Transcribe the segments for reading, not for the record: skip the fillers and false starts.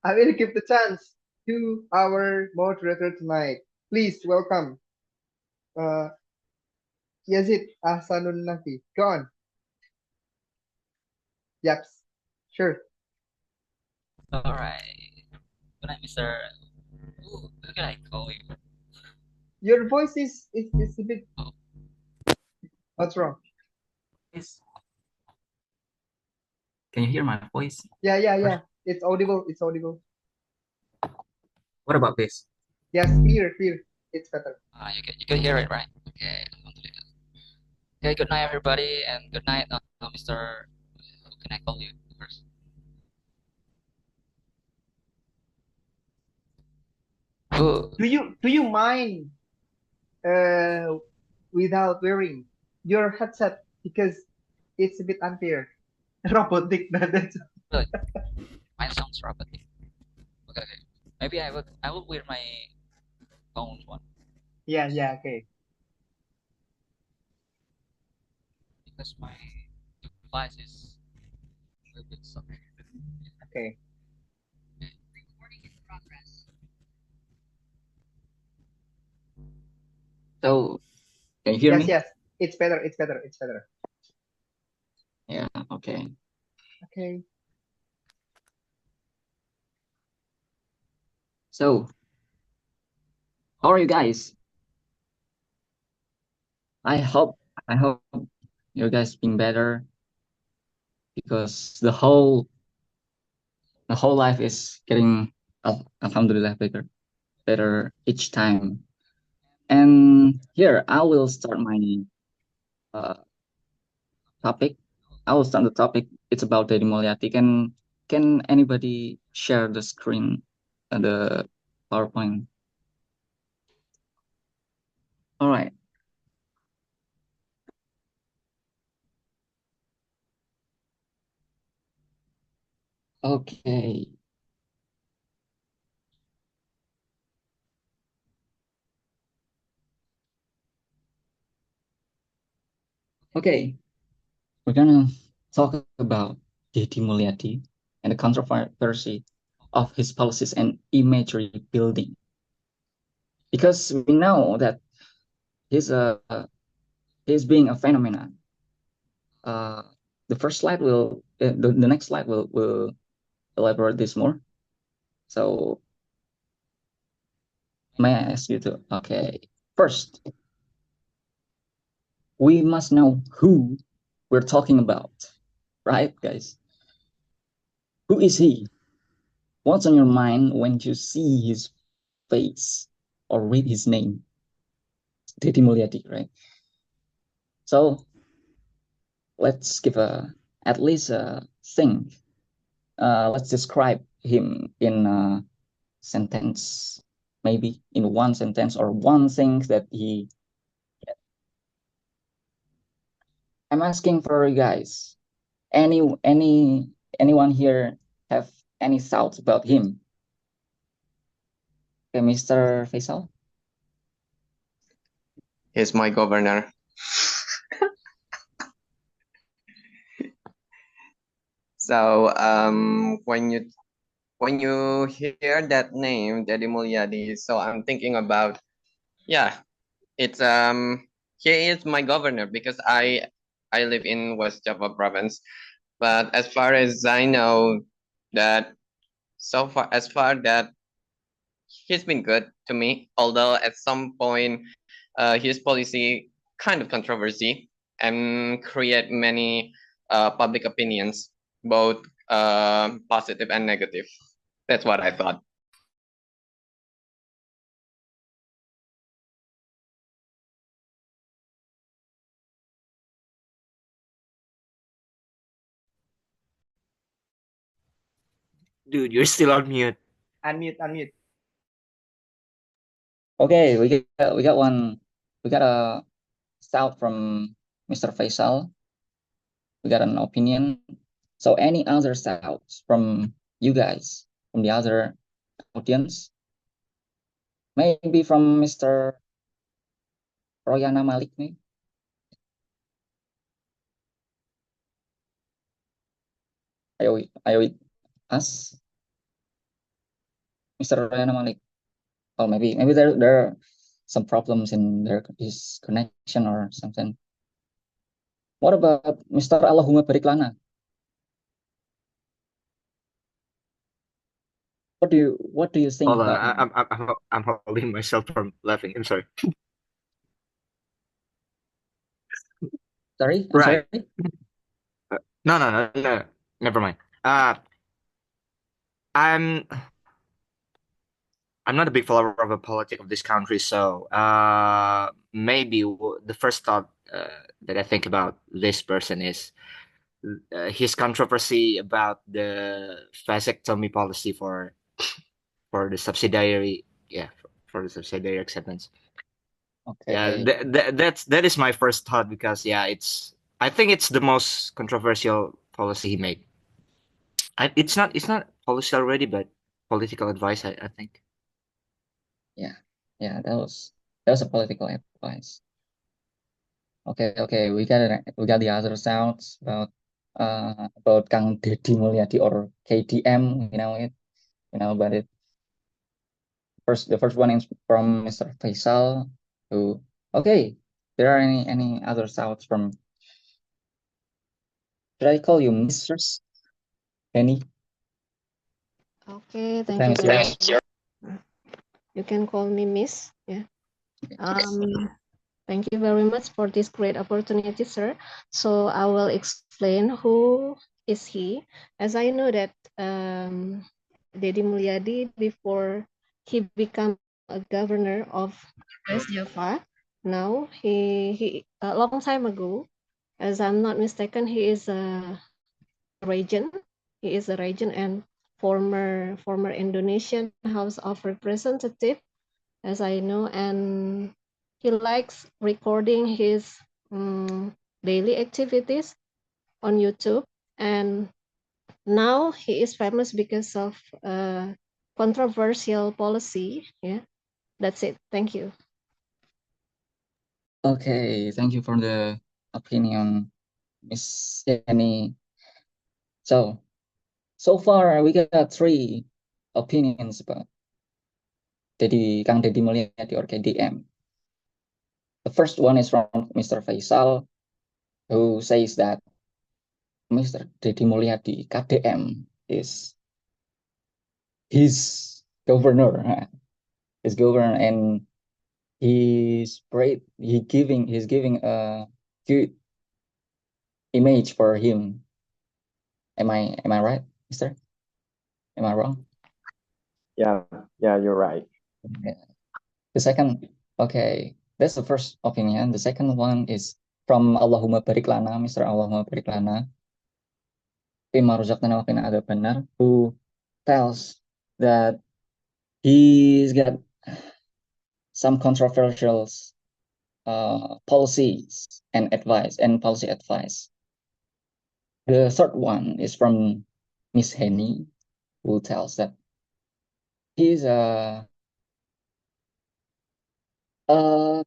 I will give the chance to our moderator tonight. Please welcome uh, Yazid Ahsanul Nafi. Go on. Yep. Sure. All right. Good night, Mr. Ooh, what can I call you? Your voice is a bit. Oh, What's wrong? yes. Can you hear my voice? Yeah, yeah, First, yeah. It's audible. It's audible. what about this? Yes, clear, clear. It's better. You can hear it, right? Okay, alhamdulillah. Okay, good night, everybody, and good night, Mr. Who can I call you first? Who? Do you mind uh without wearing your headset because it's a bit unfair. Robotic. That's Really? Mine sounds robotic. Okay, okay. Maybe I will wear my phone one yeah, yeah. Okay, because my device is a little bit stuck. okay. Okay. So, can you hear Yes, me? yes. It's better. It's better. It's better. Yeah, okay. Okay. So, how are you guys? I hope I hope you guys been better because the whole life is getting alhamdulillah better each time. And here I will start my uh, topic. I will start the topic. It's about Dedi Mulyadi. Can anybody share the screen and the PowerPoint? All right. Okay. Okay. We're gonna talk about Dedi Mulyadi and the controversy of his policies and imagery building. Because we know that he's a he's being a phenomenon. Uh, the first slide will the next slide will elaborate this more. So may I ask you to okay. First, we must know who we're talking about, right, guys? Who is he? What's on your mind when you see his face or read his name? Dedi Mulyadi, right? So let's give a at least a thing. Let's describe him in a sentence, maybe in one sentence or one thing that he. I'm asking for you guys. Anyone here have any thoughts about him? Okay, Mr. Faisal. He's my governor. So when you hear that name, Dedi Mulyadi, so I'm thinking about, yeah, it's he is my governor because I live in West Java province. But as far as I know, that so far as far that he's been good to me, although at some point his policy kind of controversy and create many public opinions, both positive and negative. That's what I thought. Dude, you're still on mute. Unmute, unmute. Okay, we got a thought from Mr. Faisal. We got an opinion. So any other thoughts from you guys, from the other audience? Maybe from Mr. Royana Malik, maybe? Are you with us? Mr. Rayana Malik. Oh, maybe there are some problems in his connection or something. What about Mr. Allahumma Bariklana? What do you think Hold on, about him? I'm holding myself from laughing. I'm sorry. Sorry, I'm Right. sorry. No. Never mind. I'm I'm not a big follower of the politics of this country, so maybe the first thought that I think about this person is his controversy about the vasectomy policy for the subsidiary, yeah, for the subsidiary acceptance. Yeah, Okay. that is my first thought because yeah, I think it's the most controversial policy he made. It's not policy already, but political advice. I think. Yeah, that was a political advice. Okay, we got the other sounds about Kang Dedi Mulyadi or KDM, about it. The first one is from Mr. Faisal, who okay. There are any other sounds from? Should I call you Mistress Penny? Okay, The thank time you is very yours. much. You can call me Miss. Yeah. Thank you very much for this great opportunity, sir. So I will explain who is he. As I know that Dedi Mulyadi, before he became a governor of West Java, now he a long time ago, as I'm not mistaken, he is a region. He is a region and former Indonesian House of Representative, as I know, and he likes recording his daily activities on YouTube. And now he is famous because of controversial policy. Yeah, that's it. Thank you. Okay, thank you for the opinion, Miss Penny. So far we got 3 opinions about Kang Dedi Mulyadi or KDM. The first one is from Mr. Faisal, who says that Mr. Dedi Mulyadi KDM is his governor, and he's great. He's giving a good image for him. Am I right, Mister? Am I wrong? Yeah, you're right. Yeah. The second, okay, that's the first opinion. The second one is from Allahumma Barik Lana, Mr. Allahumma Barik Lana, who tells that he's got some controversial policies and policy advice. The third one is from Miss Henny, who tells that he's a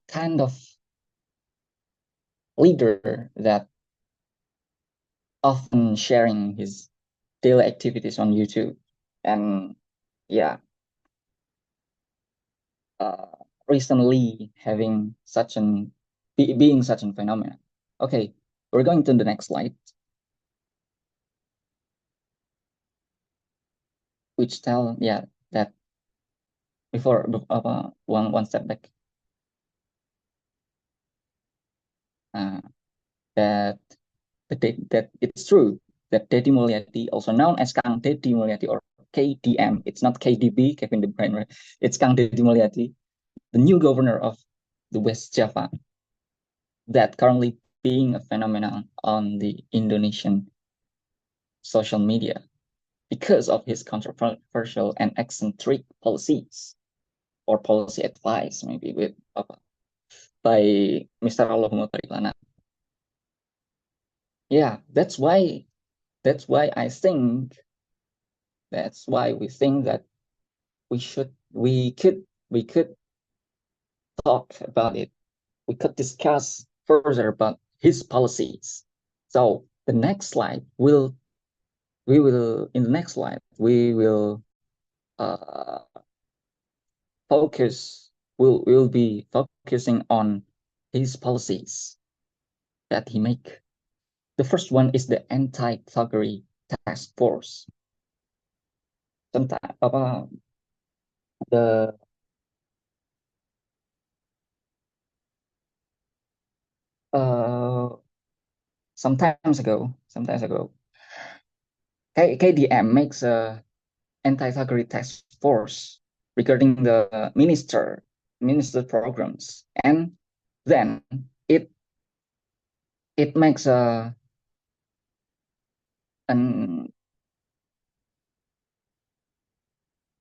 kind of leader that often sharing his daily activities on YouTube, and yeah, recently having being such a phenomenon. Okay, we're going to the next slide, which tell that before one step back, that that it's true that Dedi Mulyadi, also known as Kang Dedi Mulyadi or KDM, it's not KDB, Kevin De Bruyne, right? It's Kang Dedi Mulyadi, the new governor of the West Java, that currently being a phenomenon on the Indonesian social media because of his controversial and eccentric policies or policy advice, maybe by Mr. Allahumma Bariklana. Yeah, that's why I think that's why we think that we could talk about it. We could discuss further about his policies. So the next slide in the next slide we will will be focusing on his policies that he make. The first one is the anti-thuggery task force. Sometimes the sometimes ago, KDM makes a anti-thuggery task force regarding the minister programs, and then it makes an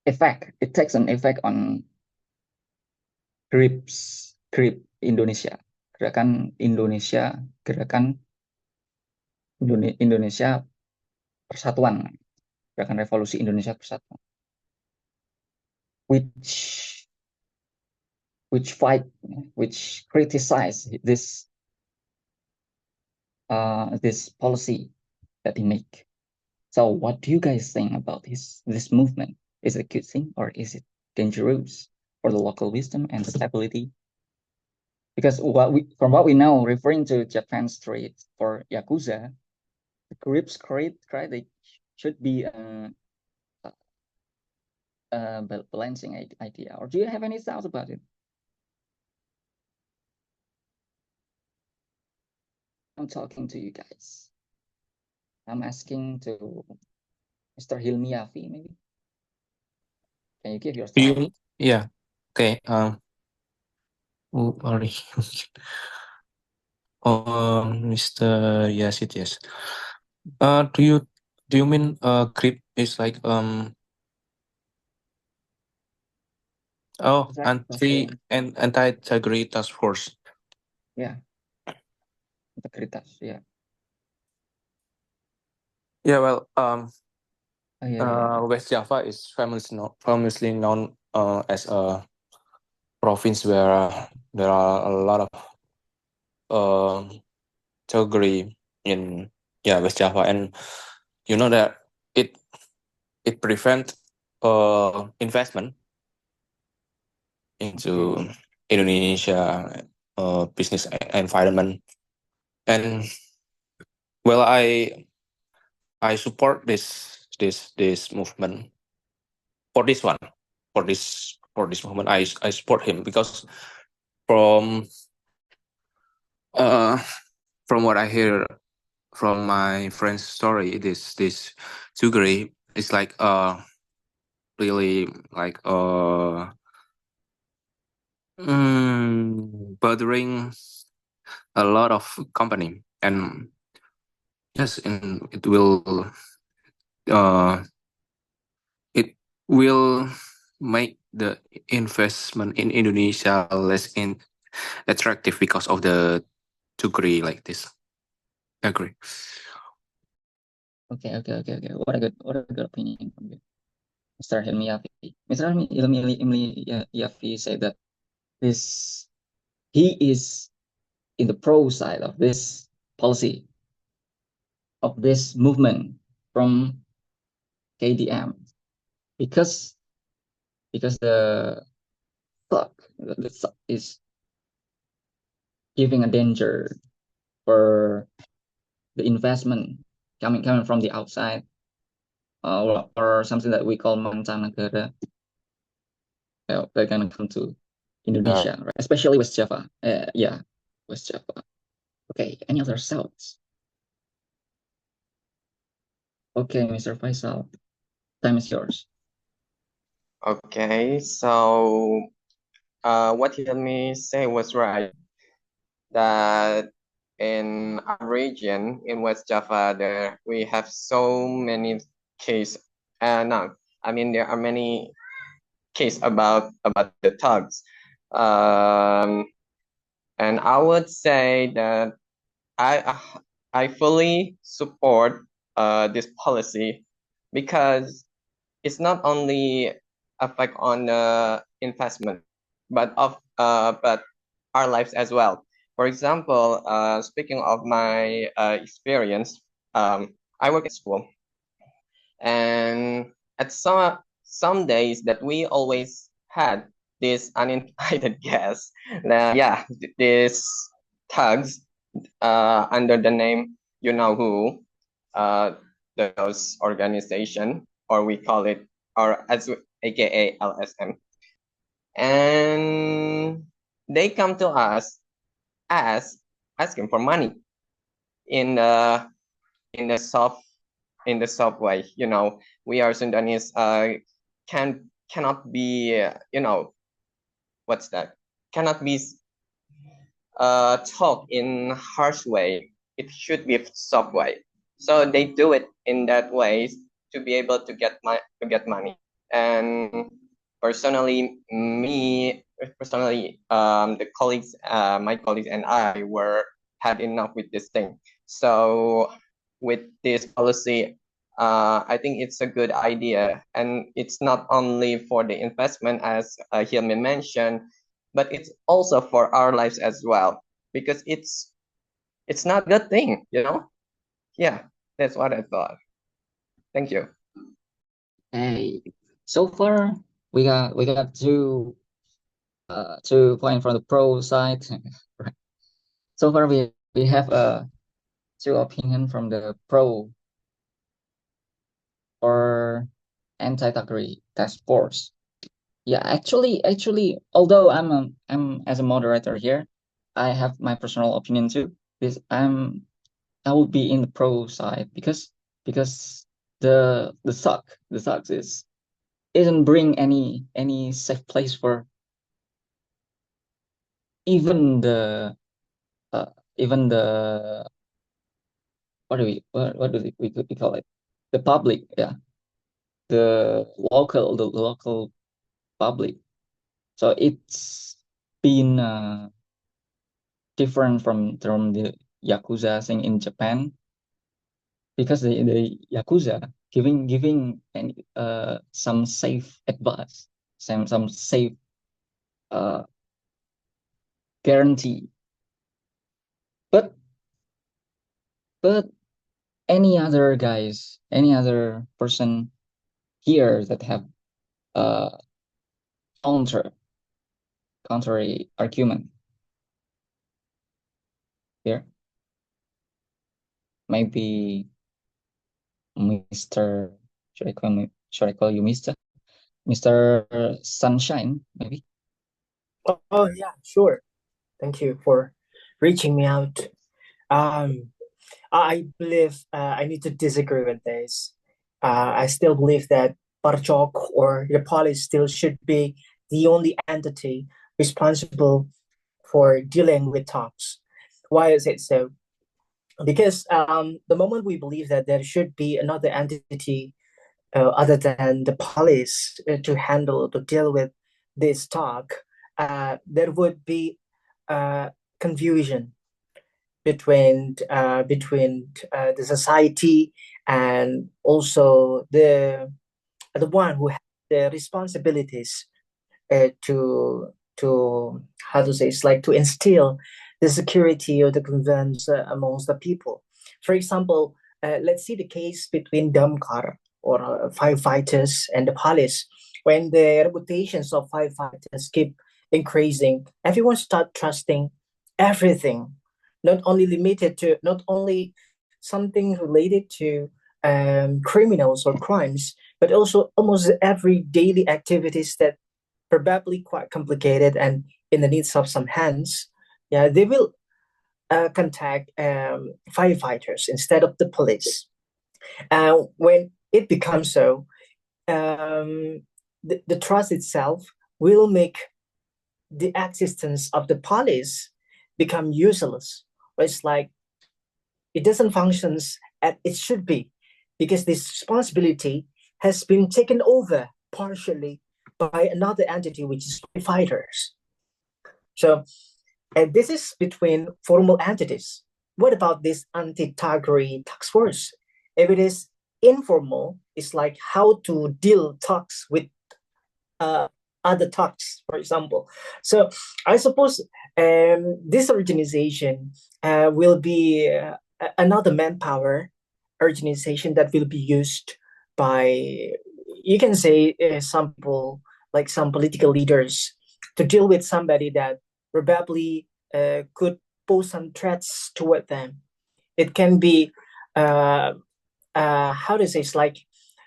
effect. It takes an effect on GRIP Indonesia, gerakan Indonesia Persatuan, gerakan revolusi Indonesia Persatuan, which criticize this policy that he make. So what do you guys think about this movement? Is it a good thing, or is it dangerous for the local wisdom and stability? Because from what we know, referring to Japan's threat for Yakuza, the GRIP's critic should be a balancing idea. Or do you have any thoughts about it? I'm talking to you guys. I'm asking to Mr. Hilmi Yafi, maybe. Can you give your thoughts? Yeah. Okay. Sorry. Mr. Yasid, yes. Do you mean GRIP is like anti-thuggery task force? Yeah. Integritas, yeah. Yeah, well, yeah. West Java is famously known as a province where there are a lot of thuggery in West Java, and you know that it prevents investment into Indonesia business environment. And well, I support this movement for this movement. I support him because from what I hear from my friend's story, this thuggery is like really like bothering a lot of company, and yes, and it will make the investment in Indonesia less attractive because of the thuggery like this. I agree. Okay. What a good opinion from you, Mr. Hilmi Yafi. Mr. Hilmi Yafi said that he is in the pro side of this policy, of this movement from KDM, because the thug is giving a danger for the investment coming from the outside, or something that we call mancanegara. They're gonna come to Indonesia, right? Especially West Java. West Java. Okay, any other thoughts? Okay, Mr. Faisal, time is yours. Okay, so what he let me say was right, that in our region in West Java there we have so many cases. No, I mean there are many cases about the thugs, and I would say that I fully support this policy, because it's not only affect on the investment, but our lives as well. For example, speaking of my experience, I work at school, and at some days that we always had this uninvited guest. Yeah, these thugs under the name you know who, those organization, or we call it, or as aka LSM, and they come to us as asking for money in the soft way. You know, we are Sundanese, cannot be, what's that? Cannot be talk in harsh way. It should be soft way. So they do it in that way to be able to get money. And personally, the colleagues, my colleagues and I were had enough with this thing. So with this policy, I think it's a good idea, and it's not only for the investment as Hilmi mentioned, but it's also for our lives as well, because it's not a good thing, you know. Yeah, that's what I thought. Thank you. Hey, so far we got two points from the pro side. Right. So far we have two opinion from the pro or anti-thuggery task force. Yeah, actually, although I'm as a moderator here, I have my personal opinion too. This I will be in the pro side because the thugs isn't bring any safe place for even the even the what do we call it, the public, yeah, the local public. So it's been different from the Yakuza thing in Japan, because the Yakuza giving any some safe advice, some safe guarantee. But any other person here that have contrary argument here, maybe Mr. Should I call you Mr. Sunshine, maybe? Oh yeah, sure. Thank you for reaching me out. I believe I need to disagree with this. I still believe that Parchok or the police still should be the only entity responsible for dealing with talks. Why is it so? Because the moment we believe that there should be another entity other than the police to deal with this talk, there would be confusion between the society and also the one who has the responsibilities to how to say, it's like to instill the security or the convenience amongst the people. For example, let's see the case between Damkar or firefighters and the police. When the reputations of firefighters keep increasing, everyone start trusting everything, not only something related to criminals or crimes, but also almost every daily activities that probably quite complicated and in the needs of some hands. Yeah, they will contact firefighters instead of the police. When it becomes so, the trust itself will make the existence of the police become useless. It's like it doesn't function as it should be, because this responsibility has been taken over partially by another entity, which is fighters. So, and this is between formal entities. What about this anti-thuggery task force? If it is informal, it's like how to deal talks with other talks, for example. So I suppose this organization will be another manpower organization that will be used by, you can say, some people, like some political leaders, to deal with somebody that probably could pose some threats toward them. It can be how to say, it's like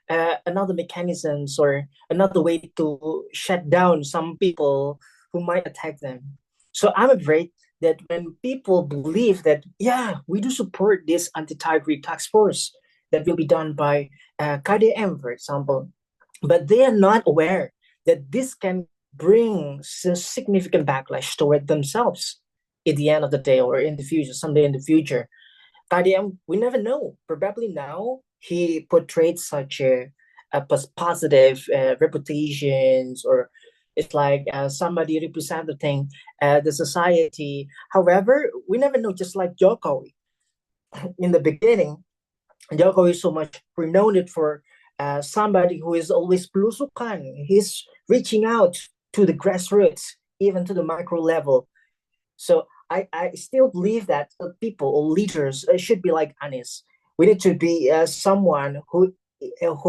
another mechanisms or another way to shut down some people who might attack them. So I'm afraid that when people believe that, yeah, we do support this anti-terror task force that will be done by KDM, for example, but they are not aware that this can bring significant backlash toward themselves at the end of the day or in the future, someday in the future. KDM, we never know. Probably now he portrayed such a positive reputations, or it's like somebody representing the society. However, we never know. Just like Jokowi in the beginning, Jokowi is so much renowned for somebody who is always belusukan. He's reaching out to the grassroots, even to the micro level. So I still believe that people or leaders should be like Anis. We need to be someone who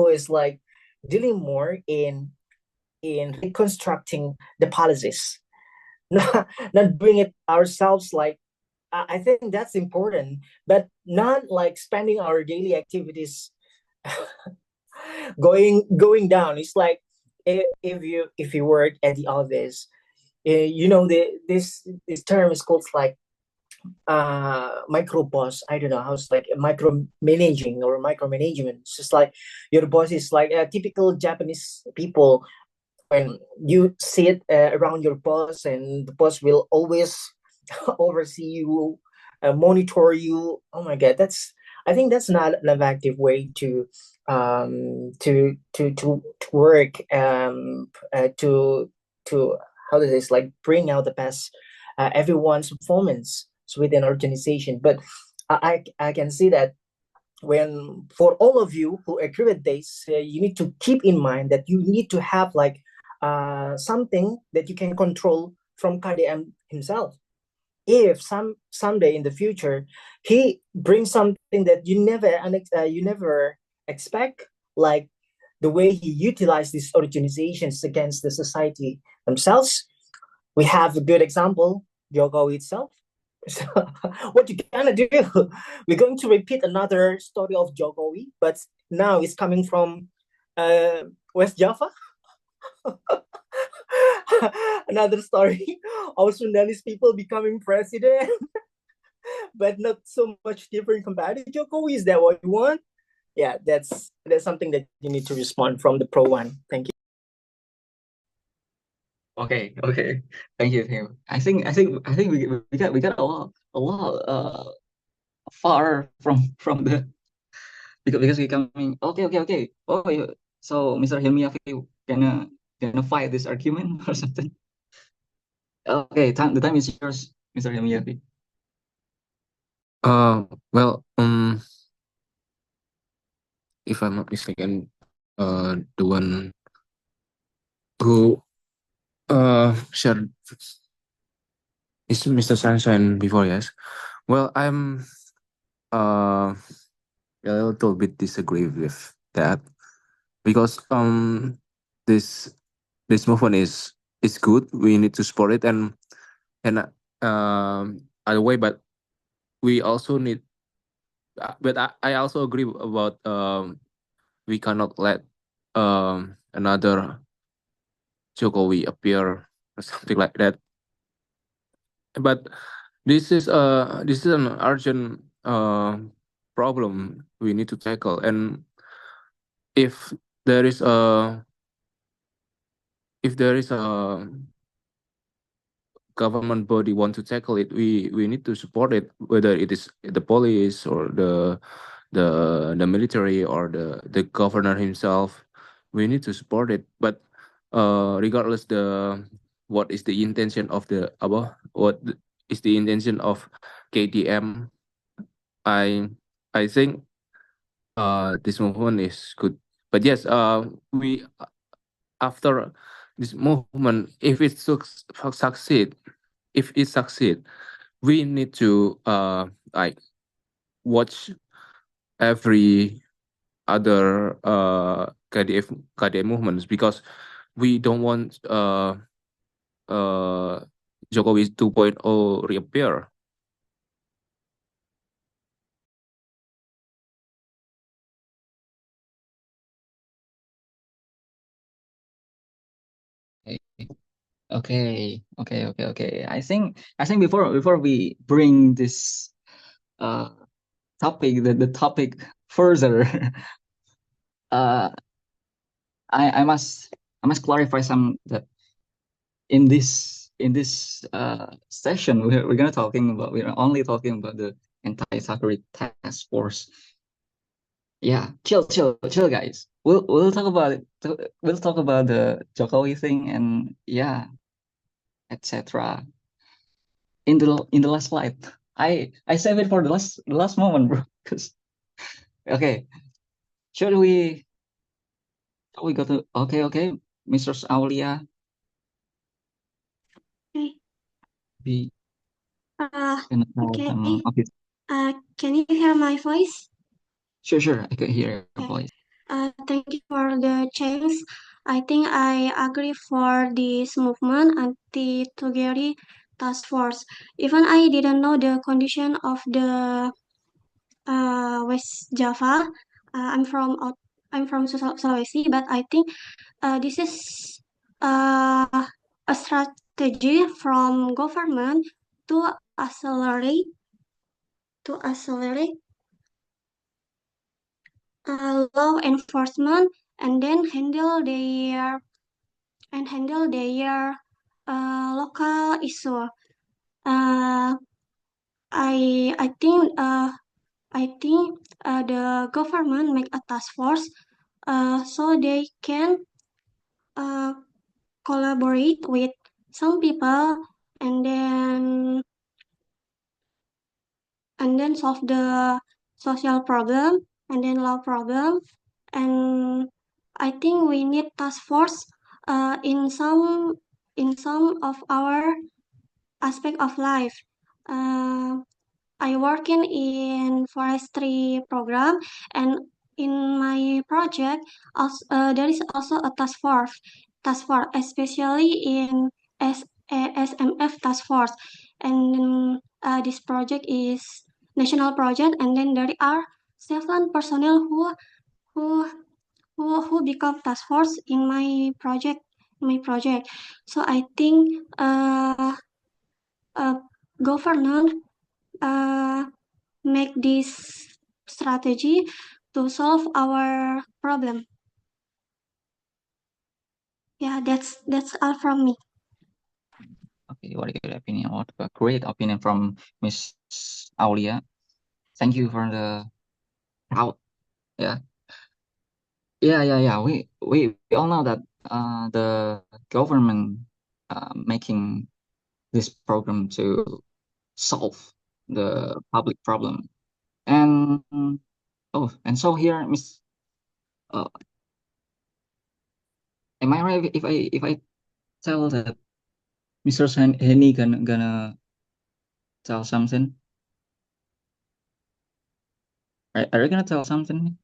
is like dealing more in reconstructing the policies, not doing it ourselves. Like I think that's important, but not like spending our daily activities going down. It's like if you work at the office, you know, this term is called like micro boss. I don't know how it's like micro managing or micromanagement. It's just like your boss is like a typical Japanese people. When you sit around your boss, and the boss will always oversee you, monitor you. Oh my god, I think that's not an effective way to work, to how does this like bring out the best everyone's performance within an organization. But I can see that when, for all of you who agree with this, you need to keep in mind that you need to have like something that you can control from KDM himself. If someday in the future he brings something that you never expect, like the way he utilized these organizations against the society themselves, we have a good example, Jokowi itself. So what you gonna do? We're going to repeat another story of Jokowi, but now it's coming from West Java. Another story of Sundanese people becoming president, but not so much different compared to Jokowi. Is that what you want? Yeah, that's something that you need to respond from the pro one. Thank you. Okay. Thank you. I think we got a lot far from the because we coming. Okay. Oh, so Mr. Hilmiyafi gonna fight this argument or something? Okay, the time is yours, Mr. Hilmiyafi. Well, if I'm not mistaken, the one who shared is Mr. Sunshine before, yes. Well, I'm a little bit disagree with that because this movement is good. We need to support it and other way, but we also need. But I also agree about we cannot let another Jokowi appear or something like that. But this is an urgent problem we need to tackle, and if there is a government body want to tackle it, we need to support it, whether it is the police or the military or the governor himself. We need to support it, but regardless what is the intention of is the intention of KDM, I think this movement is good. But yes, we after this movement, if it succeed, we need to like watch every other KDM movements, because we don't want Jokowi 2.0 reappear. Okay. I think before we bring this topic, the topic further, I must clarify some that in this session we're only talking about the anti-terrorist task force. Yeah, chill, guys. We'll talk about it. We'll talk about the Jokowi thing and yeah, etc. In the last slide. I save it for the last moment, bro. Cause okay, should we go to okay, Mr. Aulia. Okay. Be Okay. okay. Can you hear my voice? Sure, I can hear your Okay. voice. Thank you for the chance. I think I agree for this movement anti-Tugeri task force. Even I didn't know the condition of the West Java. I'm from Sulawesi, but I think this is a strategy from government to accelerate law enforcement and then handle their local issue. I think the government make a task force so they can collaborate with some people and then solve the social problem and then law problem. And I think we need task force in some of our aspect of life. I working in forestry program, and in my project there is also a task force, especially in SMF task force. And this project is national project, and then there are 7 personnel who become task force in my project. So I think government make this strategy to solve our problem. Yeah, that's all from me. Okay, what a good opinion. What a great opinion from Miss Aulia. Thank you for the out. Yeah. We all know that the government making this program to solve the public problem. And and so here, Miss, am I right if I tell that Mr. Henny gonna tell something? Are you gonna tell something?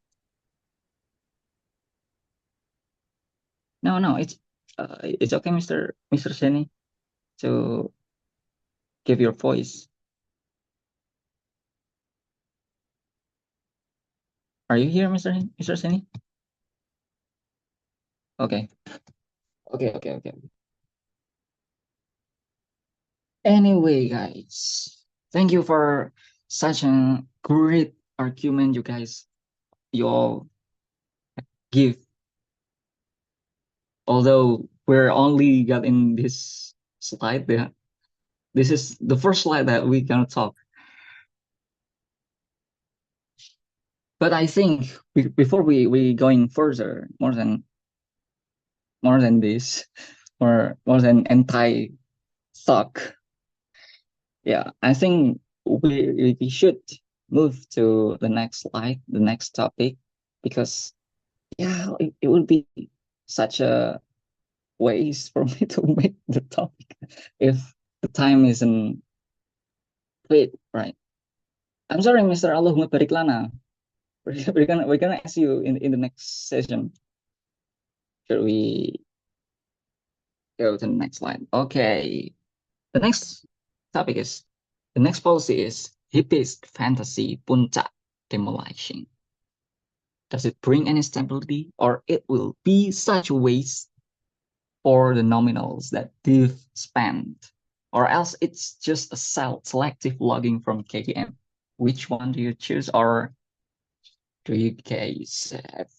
No, it's okay, Mr. Henny, to give your voice. Are you here, Mr. Henny? Okay. Anyway, guys, thank you for such a great argument you guys you all give. Although we're only got in this slide, this is the first slide that we gonna talk. But I think before we going further, more than this, more than anti-talk. Yeah, I think we should move to the next slide, the next topic, because yeah, it would be such a waste for me to make the topic if the time isn't fit, right? I'm sorry, Mr. Allahumma barik lana. We're gonna ask you in the next session. Should we go to the next slide. Okay. The next topic is, the next policy is hippist fantasy puncak demolishing. Does it bring any stability, or it will be such a waste for the nominals that they've spent, or else it's just a selective logging from KDM? Which one do you choose, or do you guys have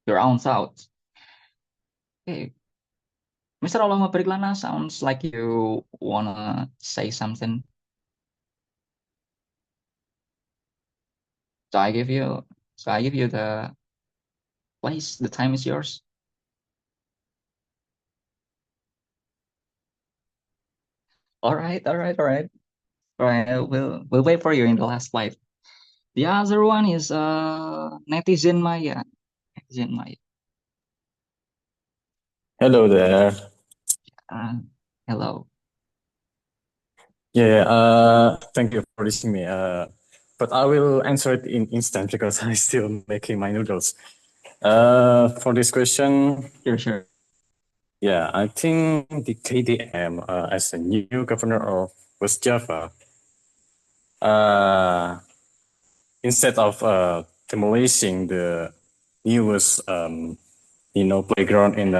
your own thoughts? Okay. Mr. Olama Periklana, sounds like you wanna say something. So I give you the place. The time is yours. All right. We'll wait for you in the last slide. The other one is netizen Maya. Netizen Maya. Hello there. Hello. Yeah, thank you for listening me. But I will answer it in instant because I'm still making my noodles. For this question, Sure. yeah, I think the KDM as a new governor of West Java, instead of demolishing the newest playground in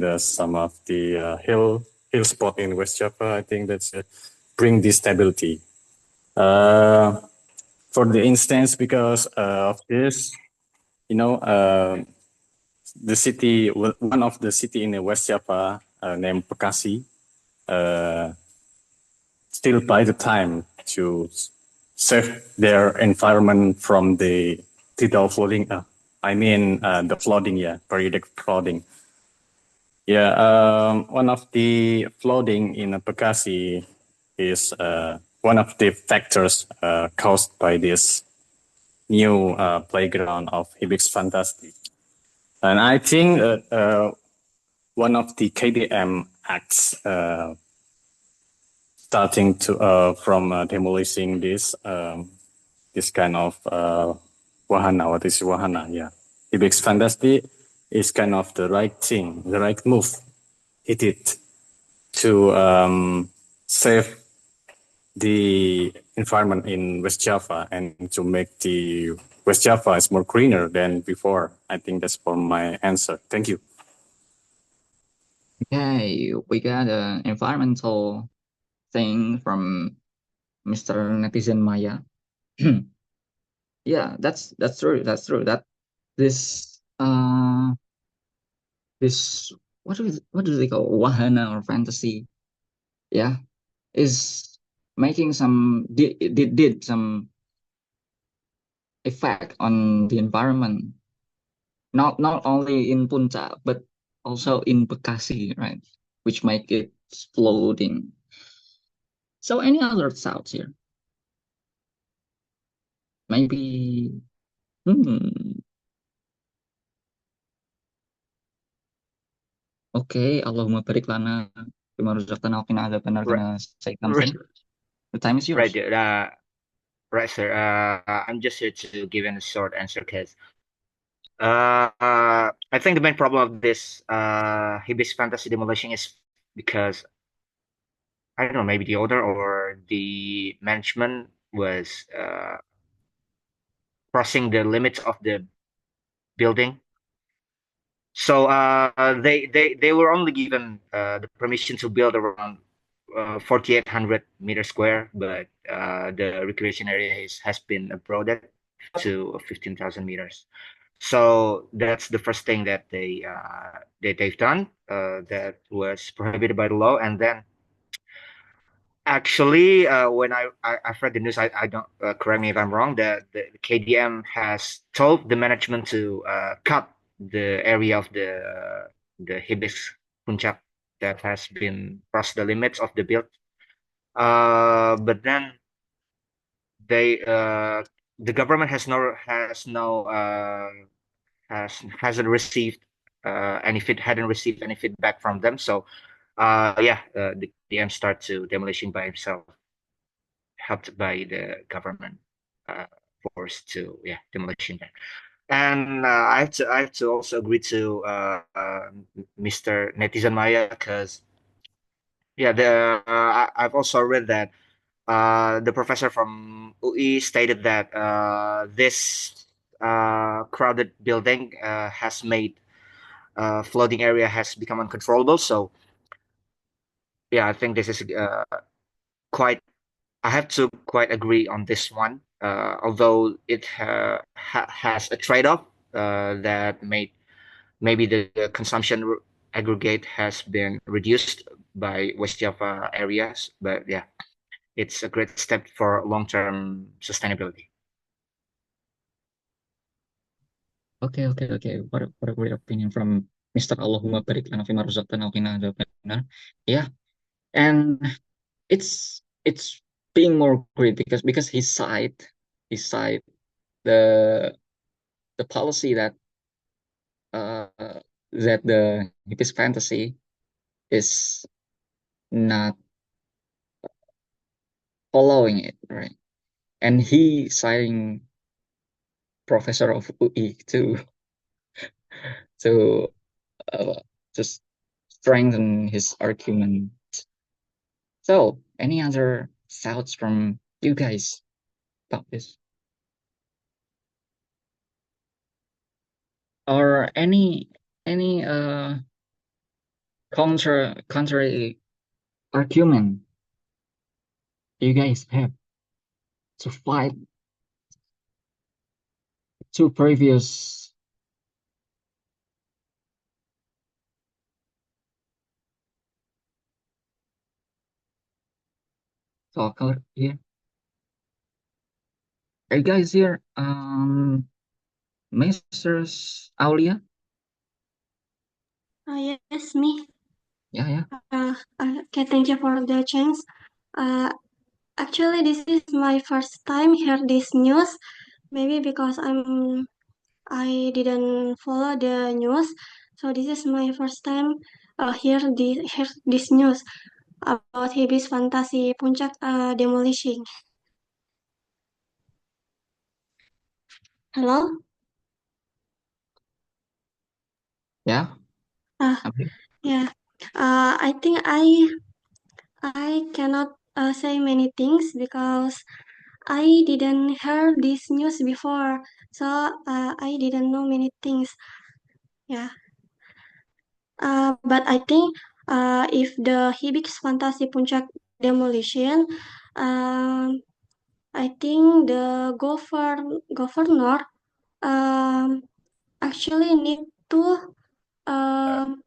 the some of the hill spot in West Java, I think that's bring this stability. For the instance, because of this, the city, one of the city in West Java named Bekasi, still by the time to save their environment from the tidal flooding. The flooding, periodic flooding. Yeah, one of the flooding in Bekasi is one of the factors caused by this new playground of Hibix Fantastic. And I think one of the KDM acts starting to from demolishing this kind of wahana. What is wahana? Yeah, Hibix Fantastic is kind of the right thing, the right move he did to save the environment in West Java and to make the West Java is more greener than before. I think that's for my answer. Thank you. Okay, we got an environmental thing from Mr. Netizen Maya. Yeah, that's true. That's true. That this what do they call wahana or fantasy? Yeah, is making some did some effect on the environment. Not only in Puncak but also in Bekasi, right? Which make it exploding. So any other thoughts here? Maybe. Okay, Allahumma barik lana. Gonna say something. The time is yours. Right, sir. I'm just here to give a short answer because I think the main problem of this Hibis fantasy demolition is because I don't know, maybe the owner or the management was crossing the limits of the building. So they were only given the permission to build around 4,800 meters square, but the recreation area has been broadened to 15,000 meters. So that's the first thing that they've done that was prohibited by the law. And then actually, when I've read the news, I don't correct me if I'm wrong, that the KDM has told the management to cut the area of the Hibis Puncak that has been crossed the limits of the build. But then the government hasn't received hadn't received any feedback from them. So the KDM start to demolition by himself, helped by the government force to demolition there. And I have to also agree to Mr. Netizen Maya, because yeah, I've also read that the professor from UI stated that this crowded building has made flooding area has become uncontrollable. So yeah, I think this is quite. I have to quite agree on this one. Although it has a trade-off that maybe the consumption aggregate has been reduced by West Java areas, but yeah, it's a great step for long-term sustainability. Okay, okay, okay. What a great opinion from Mr. Allahumma barik lana fima razaqtana wa qina adzabannar. Yeah, and it's being more great because he cite the the policy uh that the hippies fantasy is not following it, right? And he citing professor of UI to uh, just strengthen his argument. So, any other thoughts from you guys about this? Or any contrary argument you guys have to fight two previous talker here? Are you guys here? Mrs. Aulia? Yes, me. Yeah. Okay, thank you for the chance. Actually, this is my first time hear this news. Maybe because I didn't follow the news, so this is my first time hear this news about Hibis Fantasi Puncak demolishing. Hello? Yeah. Okay. Yeah. I think I cannot say many things because I didn't hear this news before, so I didn't know many things. Yeah. But I think if the Hibis Fantasi Puncak demolition, um, I think the governor um, actually need to um,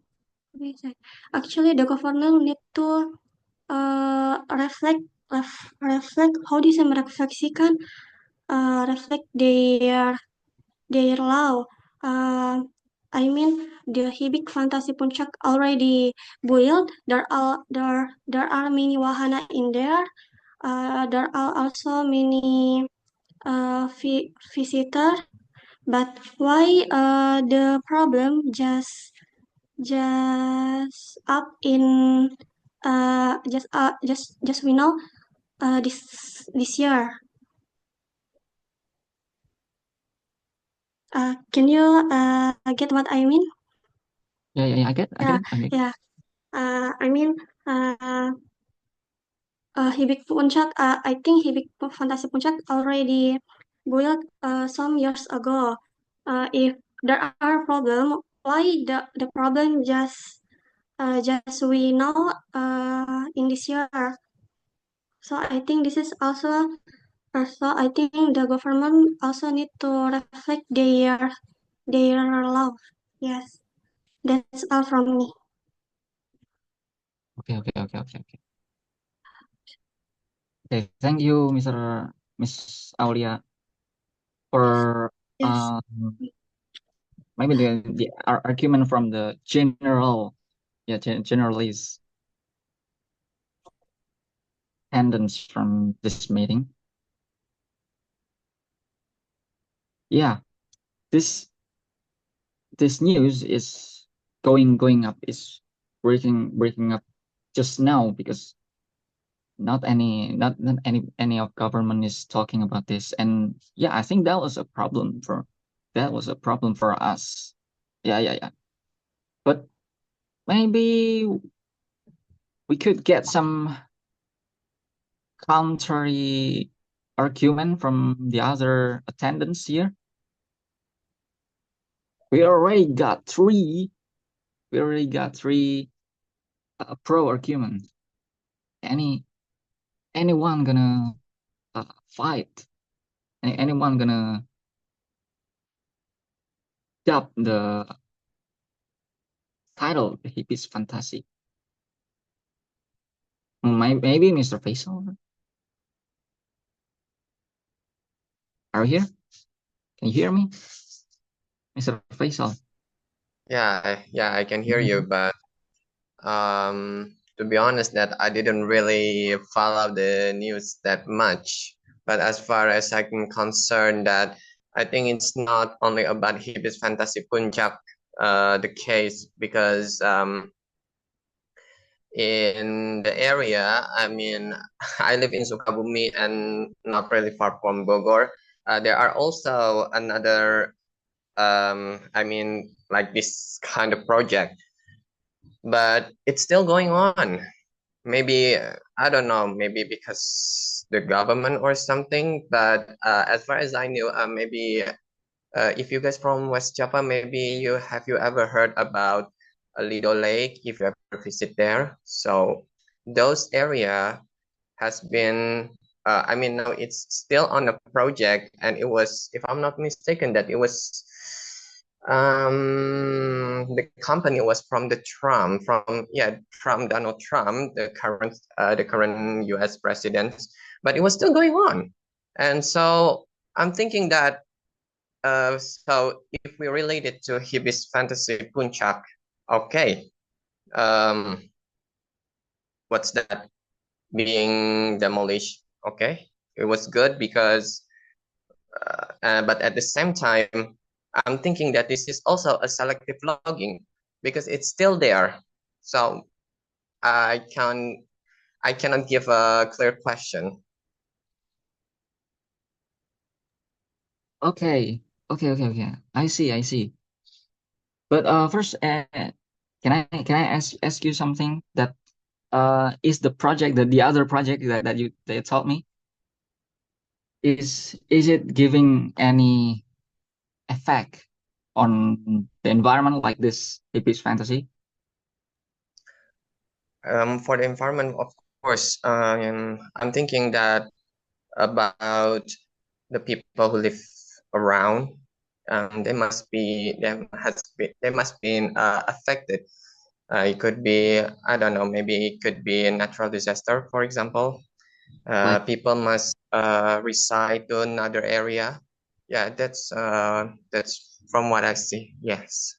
actually the governor need to reflect reflect how do you say merefleksikan reflect their law. I mean the Hibik Fantasi Puncak already built. There are many wahana in there. There are also many visitor. But why the problem just up in just we know this year? Can you get what I mean? Yeah. I get it. Yeah. I mean, Hibik Puncak. I think Hibik Fantasi Puncak already built some years ago. If there are problem, why the problem just we know in this year? So I think this is also I think the government also need to reflect their law. Yes, that's all from me. Okay. Okay, thank you, Miss Aulia, for Yes. maybe the argument from the generalist attendance from this meeting. Yeah, this news is going up, is breaking up just now, because not any of government is talking about this. And yeah, I think that was a problem for that was a problem for us. Yeah. But maybe we could get some counter argument from the other attendants here. We already got three pro argument. Anyone gonna fight? Anyone gonna dub the title Hippies Fantasy? Maybe Mr. Faisal? Are you here? Can you hear me? Mr. Faisal? Yeah, I can hear you, but to be honest, that I didn't really follow the news that much. But as far as I'm concerned, that I think it's not only about Hibis Fantasy Puncak, the case, because in the area, I mean, I live in Sukabumi and not really far from Bogor. There are also another, I mean, like this kind of project, but it's still going on. Maybe I don't know, maybe because the government or something. But as far as I knew, maybe if you guys from West Java, maybe you ever heard about Lido Lake if you ever visit there. So those area has been I mean, now it's still on a project, and it was, if I'm not mistaken, that it was the company was from Donald Trump, the current US president, but it was still going on. And so I'm thinking that so if we relate it to Hibis Fantasy Puncak, okay, what's that, being demolished, okay, it was good because but at the same time, I'm thinking that this is also a selective logging because it's still there. So I cannot give a clear question. Okay. I see. But first, can I ask you something? That is the project, the other project that you taught me, is it giving any effect on the environment like this Hippies Fantasy? For the environment, of course, I'm thinking that about the people who live around. They must be affected. It could be, I don't know, maybe it could be a natural disaster, for example. People must reside to another area. Yeah, that's from what I see. Yes.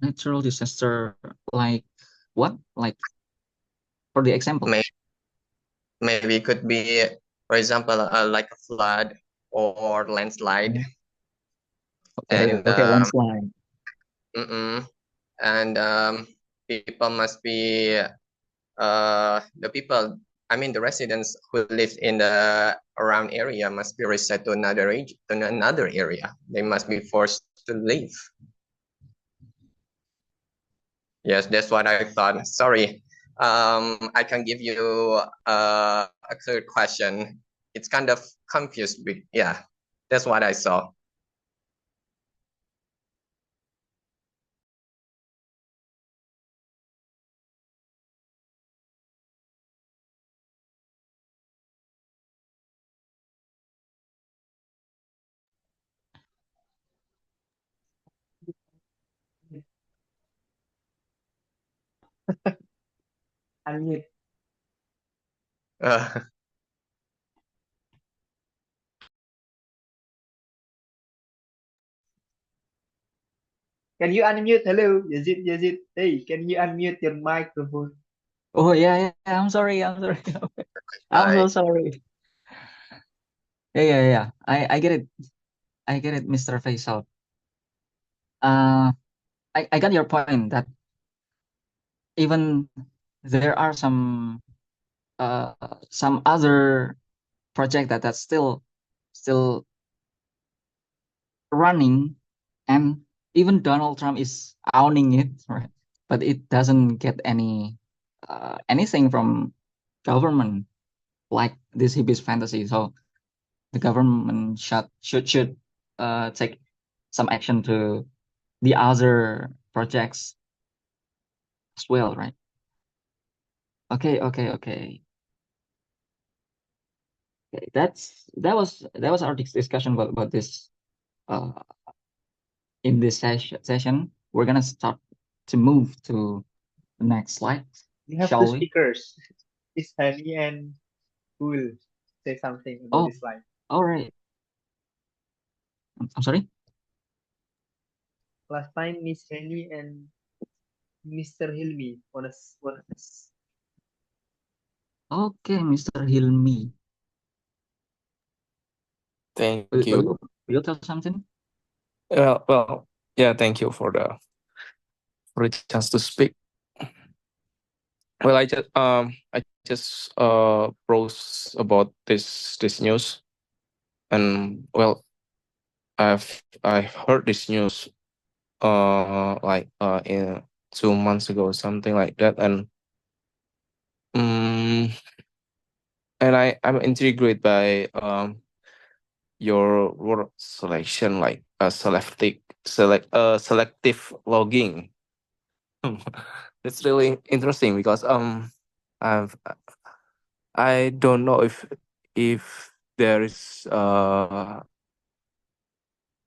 Natural disaster, like what? Like, for the example? Maybe it could be, for example, like a flood or landslide. Okay, landslide. And people must be the people. I mean, the residents who live in the around area must be reset to another area. They must be forced to leave. Yes, that's what I thought. Sorry, I can give you a clear question. It's kind of confused. Yeah, that's what I saw. Unmute. Can you unmute? Hello, Yazid. Hey, can you unmute your microphone? Oh yeah. I'm sorry. I'm so sorry. Yeah. I get it. Mr. Faisal. I got your point that even there are some other project that's still running and even Donald Trump is owning it, right? But it doesn't get anything from government like this hibis fantasy. So the government should take some action to the other projects as well, right? Okay. That was our discussion about this in this session. We're gonna start to move to the next slide. We have Shall two we? speakers. It's Hani and who will say something about Oh, this slide. all right. I'm sorry. Last time, Miss Hani and Mr. Hilmi on us. Okay, Mr. Hilmi. Thank Will you. you tell something? Well, yeah, thank you for the chance to speak. Well, I just browse about this news, and well, I've heard this news like in 2 months ago, something like that, and I'm intrigued by your word selection, like selective logging. It's really interesting because I've I don't know if there is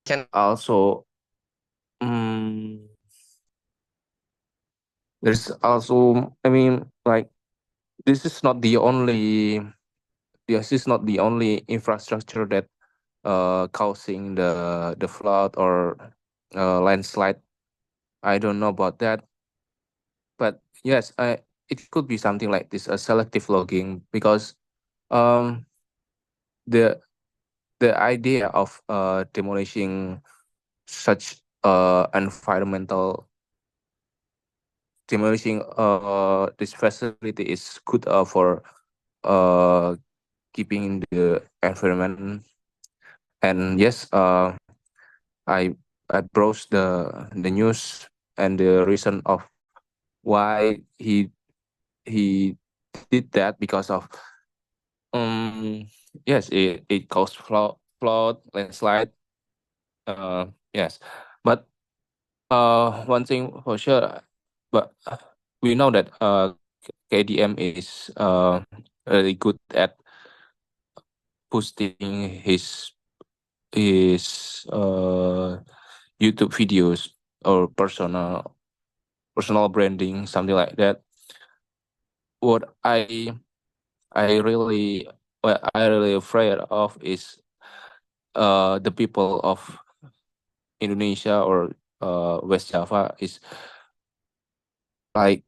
can also there's also, I mean, like, this is not the only infrastructure that causing the flood or landslide. I don't know about that, but yes, it could be something like this, a selective logging, because um the idea of demolishing such environmental demolishing this facility is good for uh keeping the environment. And yes, I browsed the news and the reason of why he did that, because of yes, it caused flood, landslide. Yes, but one thing for sure, but we know that KDM is really good at posting his YouTube videos or personal branding, something like that. What I really afraid of is the people of Indonesia or West Java is like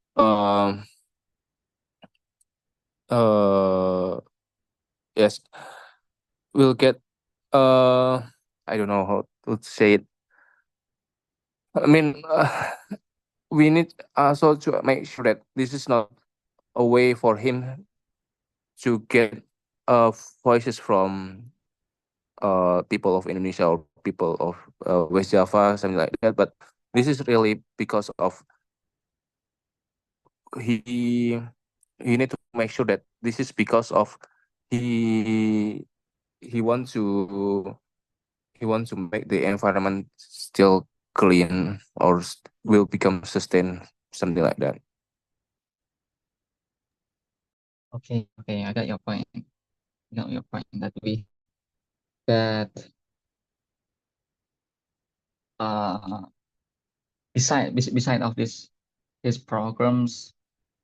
yes, will get I don't know how to say it. I mean, we need also to make sure that this is not a way for him to get voices from people of Indonesia or people of West Java, something like that. But this is really because of he need to make sure that this is because of he he wants to make the environment still clean or will become sustain, something like that. Okay, I got your point. That beside of these programs,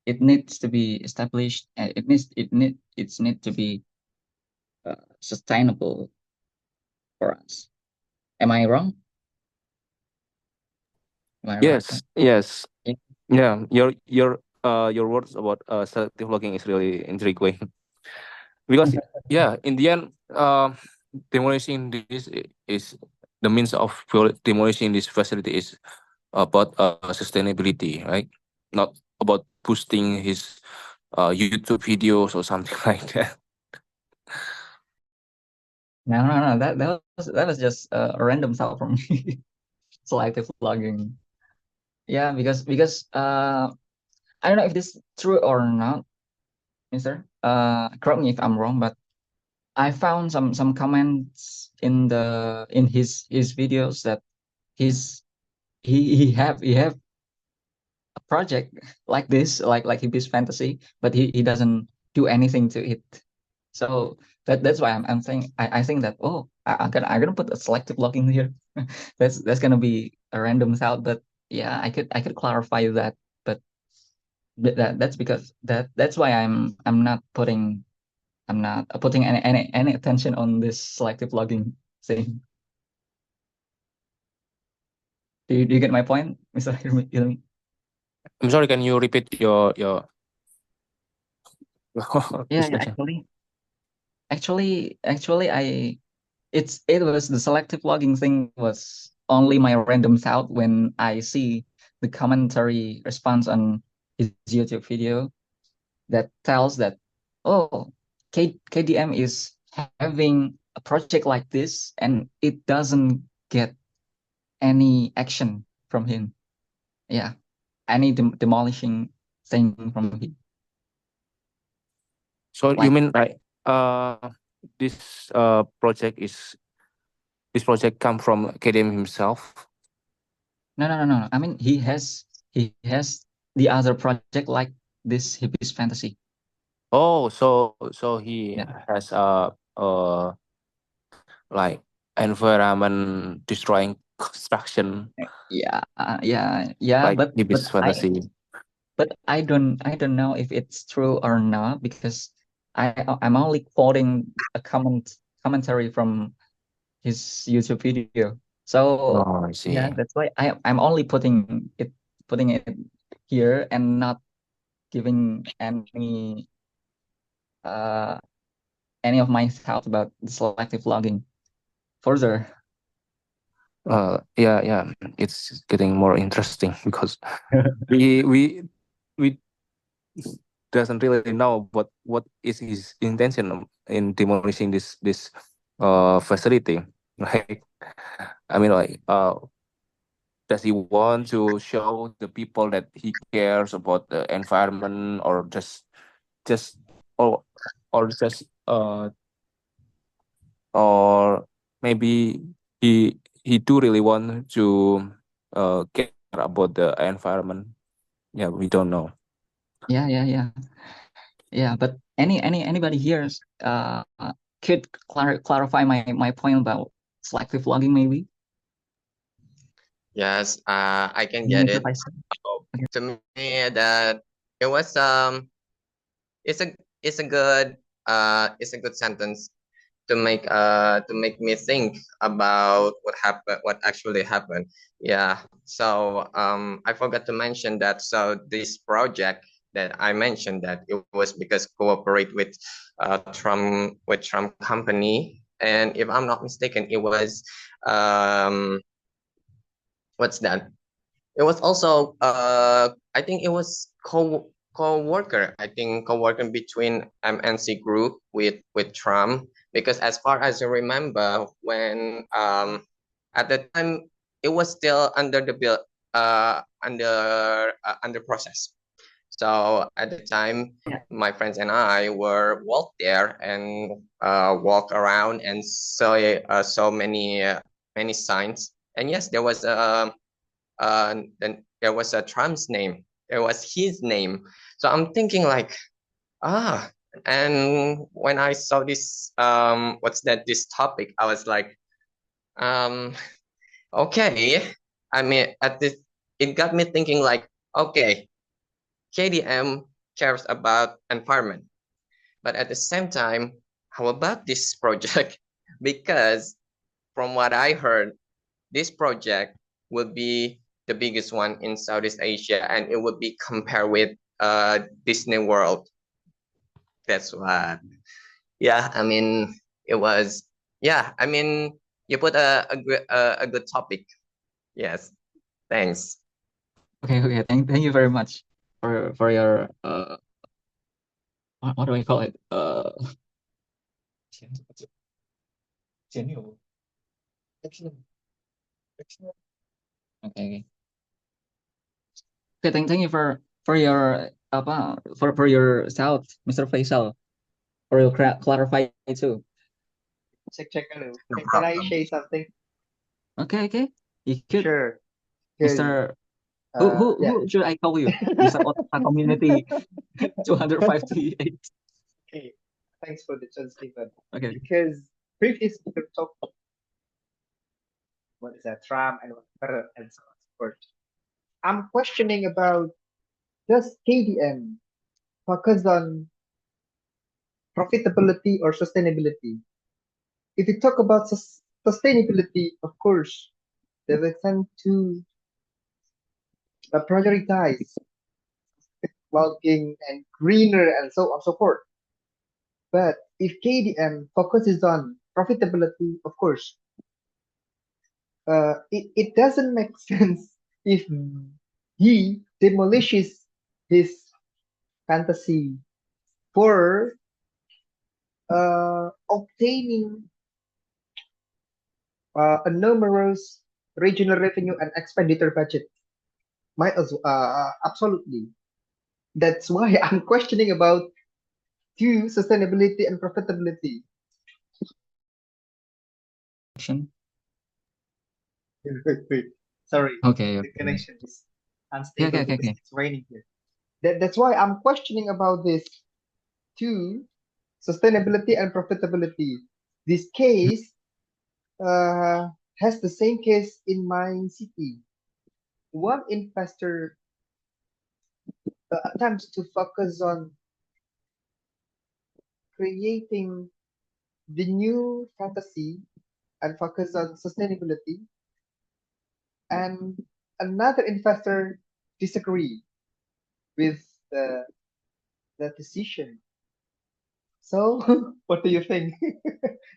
it needs to be established. It needs to be sustainable for us. Am I wrong? Am I right? Yes, yes. Yeah. Yeah, your words about selective logging is really intriguing. Because yeah, in the end, demolishing this is the means of demolishing this facility is about sustainability, right? Not about boosting his YouTube videos or something like that. No. That was just a random thought from me. selective logging. Yeah, because I don't know if this is true or not, Mister. Correct me if I'm wrong, but I found some comments in his videos that he have a project like this, like his fantasy, but he doesn't do anything to it. So that's why I'm saying I think that I'm gonna put a selective logging here. That's gonna be a random thought, but yeah, I could clarify that, but that's because that's why I'm not putting any attention on this selective logging thing. Do you get my point, Mr. Hilmi? I'm sorry, can you repeat your Yeah, discussion? actually, it was the selective logging thing was only my random thought when I see the commentary response on his YouTube video that tells that, oh, KDM is having a project like this and it doesn't get any action from him. Yeah, any demolishing thing from him. So you Like, mean like this project come from KDM himself? no. I mean, he has the other project like this hippies fantasy. Oh, so he Yeah. has like environment destroying construction Yeah, like but his fantasy. I don't know if it's true or not because I'm only quoting a commentary from his YouTube video. So Oh, I yeah, see. that's why I'm only putting it here and not giving uh any of my thoughts about the selective logging further. Yeah, it's getting more interesting because we doesn't really know what is his intention in demolishing this facility. Like, I mean, like, does he want to show the people that he cares about the environment, or just or or just or maybe he do really want to care about the environment? Yeah, we don't know. Yeah. But anybody here could clarify my point about selective logging maybe? Yes, I can get Mr. it. Faisal? Okay. To me, that it was it's a it's a good it's a good sentence to make me think about what actually happened. Yeah. So I forgot to mention that. So this project that I mentioned, that it was because cooperate with Trump company, and if I'm not mistaken, it was what's that? It was also I think it was co-worker. I think co-worker between MNC Group with Trump, because as far as I remember, when at the time it was still under the bill under process. So at the time, my friends and I were walk there and walk around and saw many signs. And yes, then there was a Trump's name. There was his name. So I'm thinking like, ah, and when I saw this, this topic, I was like, um, okay. I mean, it got me thinking like, okay, KDM cares about environment, but at the same time, how about this project? Because from what I heard, this project will be the biggest one in Southeast Asia, and it would be compared with Disney World. That's what. Yeah, I mean, it was. Yeah, I mean, you put a good topic. Yes, thanks. Okay. Thank you very much for your what do I call it? Genuine. Excellent. Okay. Okay, thank you for your for your thought, Mr. Faisal, for your clarify too. Check dulu. No Can I problem. say something? Okay. You could, Sure. 'Cause, Mr. yeah. Who should I call you? Mr. Otak Community 258. Okay. Thanks for the chance, Stephen. Okay. Because previously we talked what is that, Trump and whatever and so on and so forth. I'm questioning about, does KDM focus on profitability or sustainability? If we talk about sustainability, of course, they will tend to prioritize logging and greener and so on and so forth. But if KDM focuses on profitability, of course, it doesn't make sense if he demolishes his fantasy for obtaining a numerous regional revenue and expenditure budget. Might as absolutely. That's why I'm questioning about sustainability and profitability. Wait. Sorry, Okay. the connection is unstable because Okay. it's raining here. That's why I'm questioning about this two, sustainability and profitability. This case has the same case in my city. One investor attempts to focus on creating the new fantasy and focus on sustainability, and another investor disagree with the decision. So, what do you think?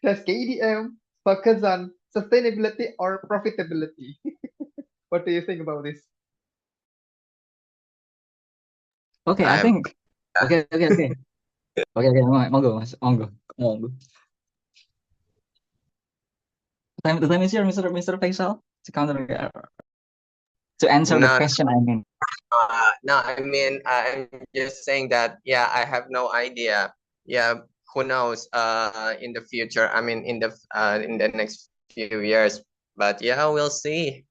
Does KDM focus on sustainability or profitability? What do you think about this? Okay, I I'm think. Okay. Monggo, Mas. Monggo. The time is here, Mr. Faisal, to counter to answer the no, question. I mean, no. I mean, I'm just saying that. Yeah, I have no idea. Yeah, who knows? In the future. I mean, in the next few years. But yeah, we'll see.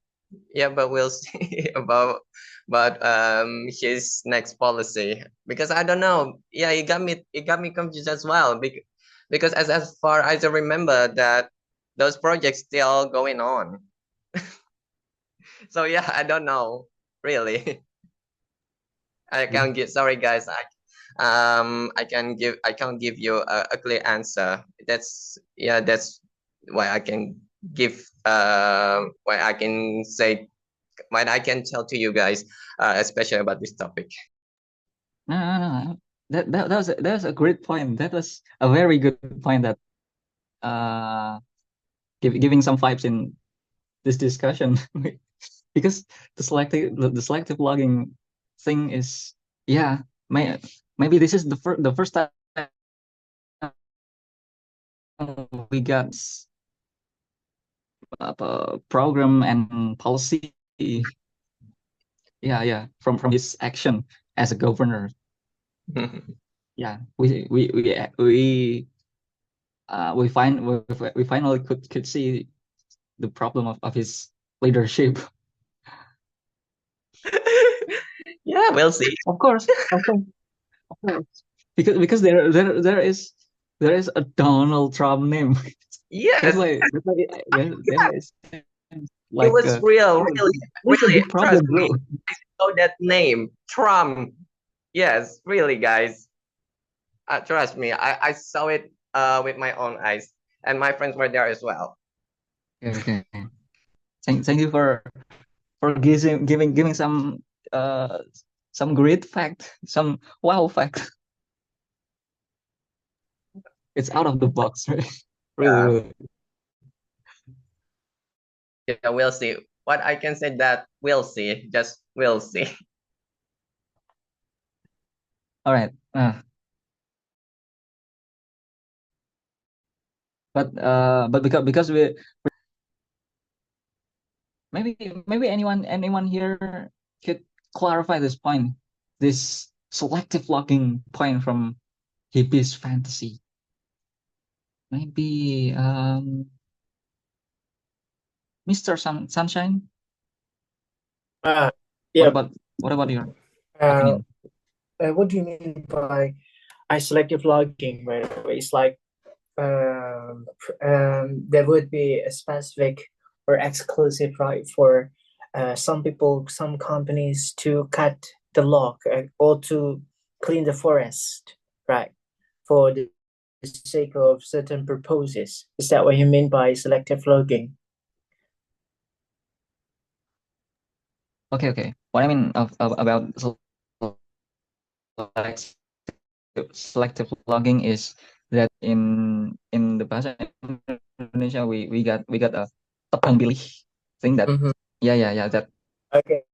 Yeah, but we'll see about his next policy, because I don't know. Yeah, it got me confused as well, because as far as I remember that those projects still going on. So yeah, I don't know really. I can't give, sorry guys, I can't give you a clear answer. That's why I can give why I can say, what I can tell to you guys, especially about this topic. no. That was a great point. That was a very good point. That giving some vibes in this discussion, because the selective logging thing is, yeah, maybe this is the first time we got program and policy, from his action as a governor. Yeah, we finally could see the problem of his leadership. Yeah, we'll see. Of course. Because there is a Donald Trump name. Yes, That's why that is it like was real, it's a really. big Trust problem, me, bro. know that name, Trump. Yes, really, guys. Trust me, I saw it with my own eyes, and my friends were there as well. Okay. Thank you for giving some great fact, some wow fact. It's out of the box, right? Really. Yeah, we'll see. What I can say that we'll see. Just we'll see. All right. But because we maybe anyone here could clarify this point, this selective logging point from hippies fantasy. Maybe Mr. Sunshine. Yeah. What about your Uh, opinion? what do you mean by selective logging? By the way, it's like there would be a specific or exclusive right for some people, some companies to cut the log or to clean the forest, right, for the sake of certain purposes. Is that what you mean by selective logging? Okay. What I mean about selective logging is that in the bahasa Indonesia we got a tebang pilih thing that yeah that Okay.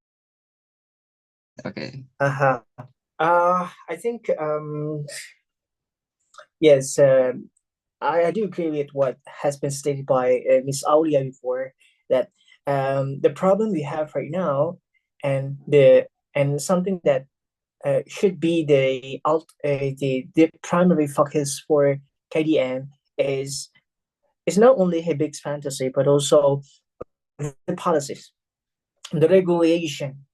I think yes, I do agree with what has been stated by Ms. Aulia before, that the problem we have right now and something that should be the primary focus for KDM is not only Hibik's fantasy but also the policies, the regulation,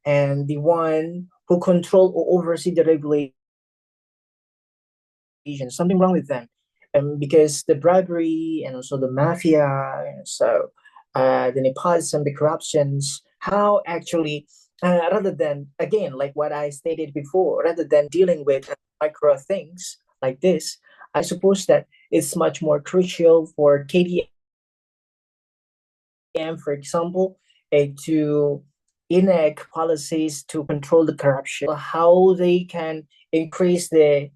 and the one who control or oversee the regulation. Something wrong with them, because the bribery and also the mafia, so the nepotism, the corruptions, how actually rather than, again, like what I stated before, rather than dealing with micro things like this, I suppose that it's much more crucial for KDM, for example, to enact policies to control the corruption, how they can increase the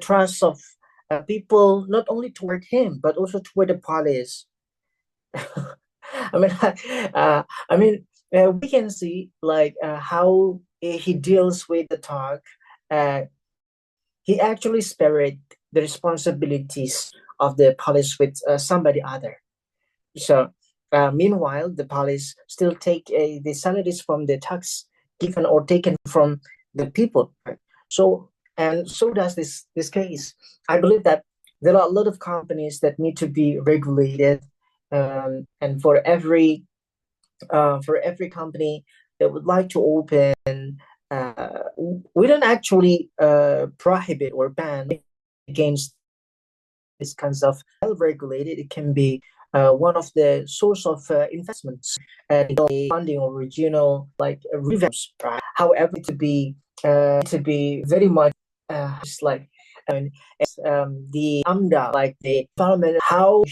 trust of people, not only toward him but also toward the police. We can see like how he deals with the talk. He actually spared the responsibilities of the police with somebody other. So meanwhile, the police still take the salaries from the tax given or taken from the people. Right? So does this case. I believe that there are a lot of companies that need to be regulated, and for every company that would like to open, we don't actually prohibit or ban against this kinds of well-regulated. It can be one of the source of investments, funding or regional like revamps. However, to be very much like the AMDA, like the environment, how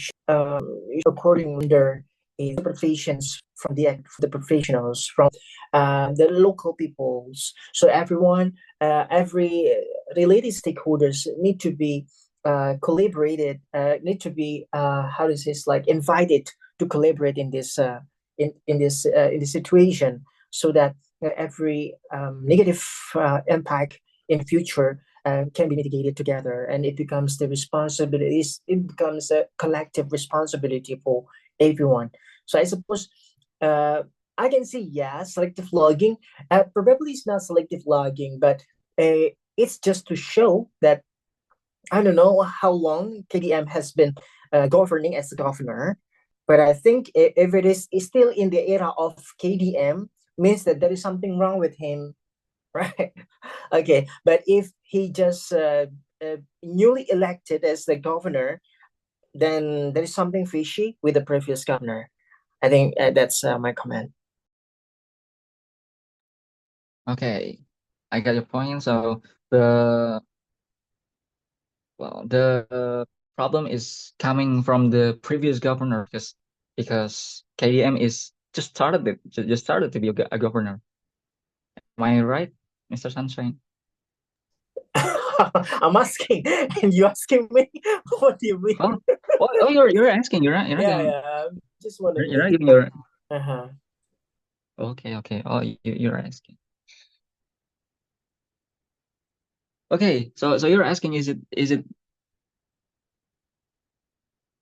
according under interpretations from the professionals, from the local peoples. So everyone, every related stakeholders need to be collaborated, need to be how does this like invited to collaborate in this in this situation, so that every negative impact in future can be mitigated together, and it becomes the responsibilities. It becomes a collective responsibility for everyone. So I suppose I can say yes, selective logging. Probably it's not selective logging, but it's just to show that I don't know how long KDM has been governing as a governor, but I think if it is still in the era of KDM, means that there is something wrong with him, right? Okay, but if he just newly elected as the governor, then there is something fishy with the previous governor. I think that's my comment. Okay, I got your point. So the problem is coming from the previous governor, because KDM is just started to be a governor. Am I right, Mr. Sunshine? I'm asking, and you asking me. What do you mean? Oh, you're asking. You're not yeah, giving, yeah. I'm just wondering. you're not giving your. Uh-huh. Okay. Oh, you're asking. Okay, so you're asking, is it?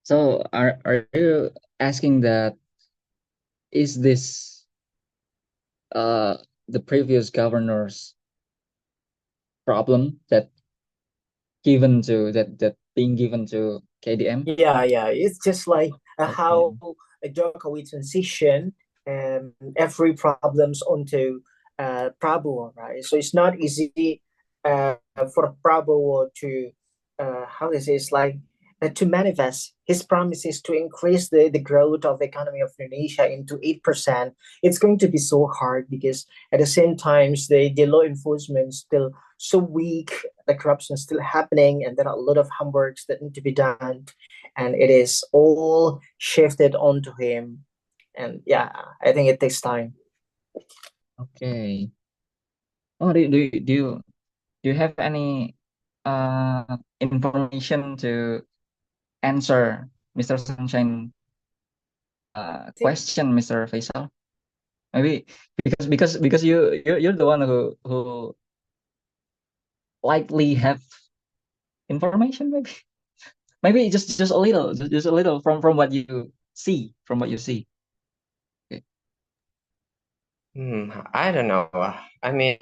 So are you asking that is this the previous governor's problem that being given to KDM? Yeah. It's just like how Jokowi transition every problems onto Prabowo, right? So it's not easy for Prabowo to how is it? It's like to manifest his promises to increase the growth of the economy of Indonesia into 8%. It's going to be so hard because at the same time the law enforcement still so weak, the corruption is still happening, and there are a lot of homeworks that need to be done, and it is all shifted onto him. And yeah, I think it takes time. Okay. Oh, do you have any information to answer Mr. Sunshine question, Mr. Faisal? Maybe because you're the one who likely have information, maybe just a little from what you see, Okay. I don't know. I mean,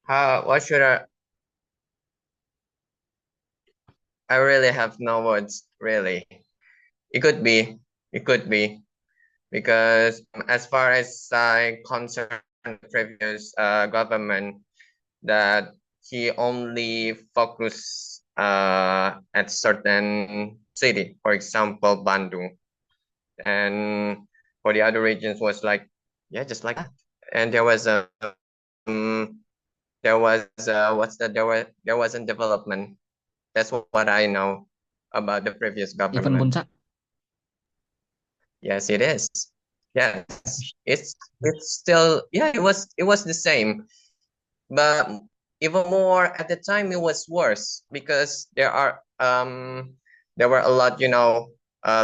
what should I really have no words, really. It could be, because as far as I concern the previous government, that he only focused at certain city, for example, Bandung, and for the other regions was like, yeah, just like that. And there was a there wasn't development. That's what I know about the previous Even government. Puncak? Yes, it is. Yes, it's still, yeah, it was the same, but even more at the time it was worse because there were a lot,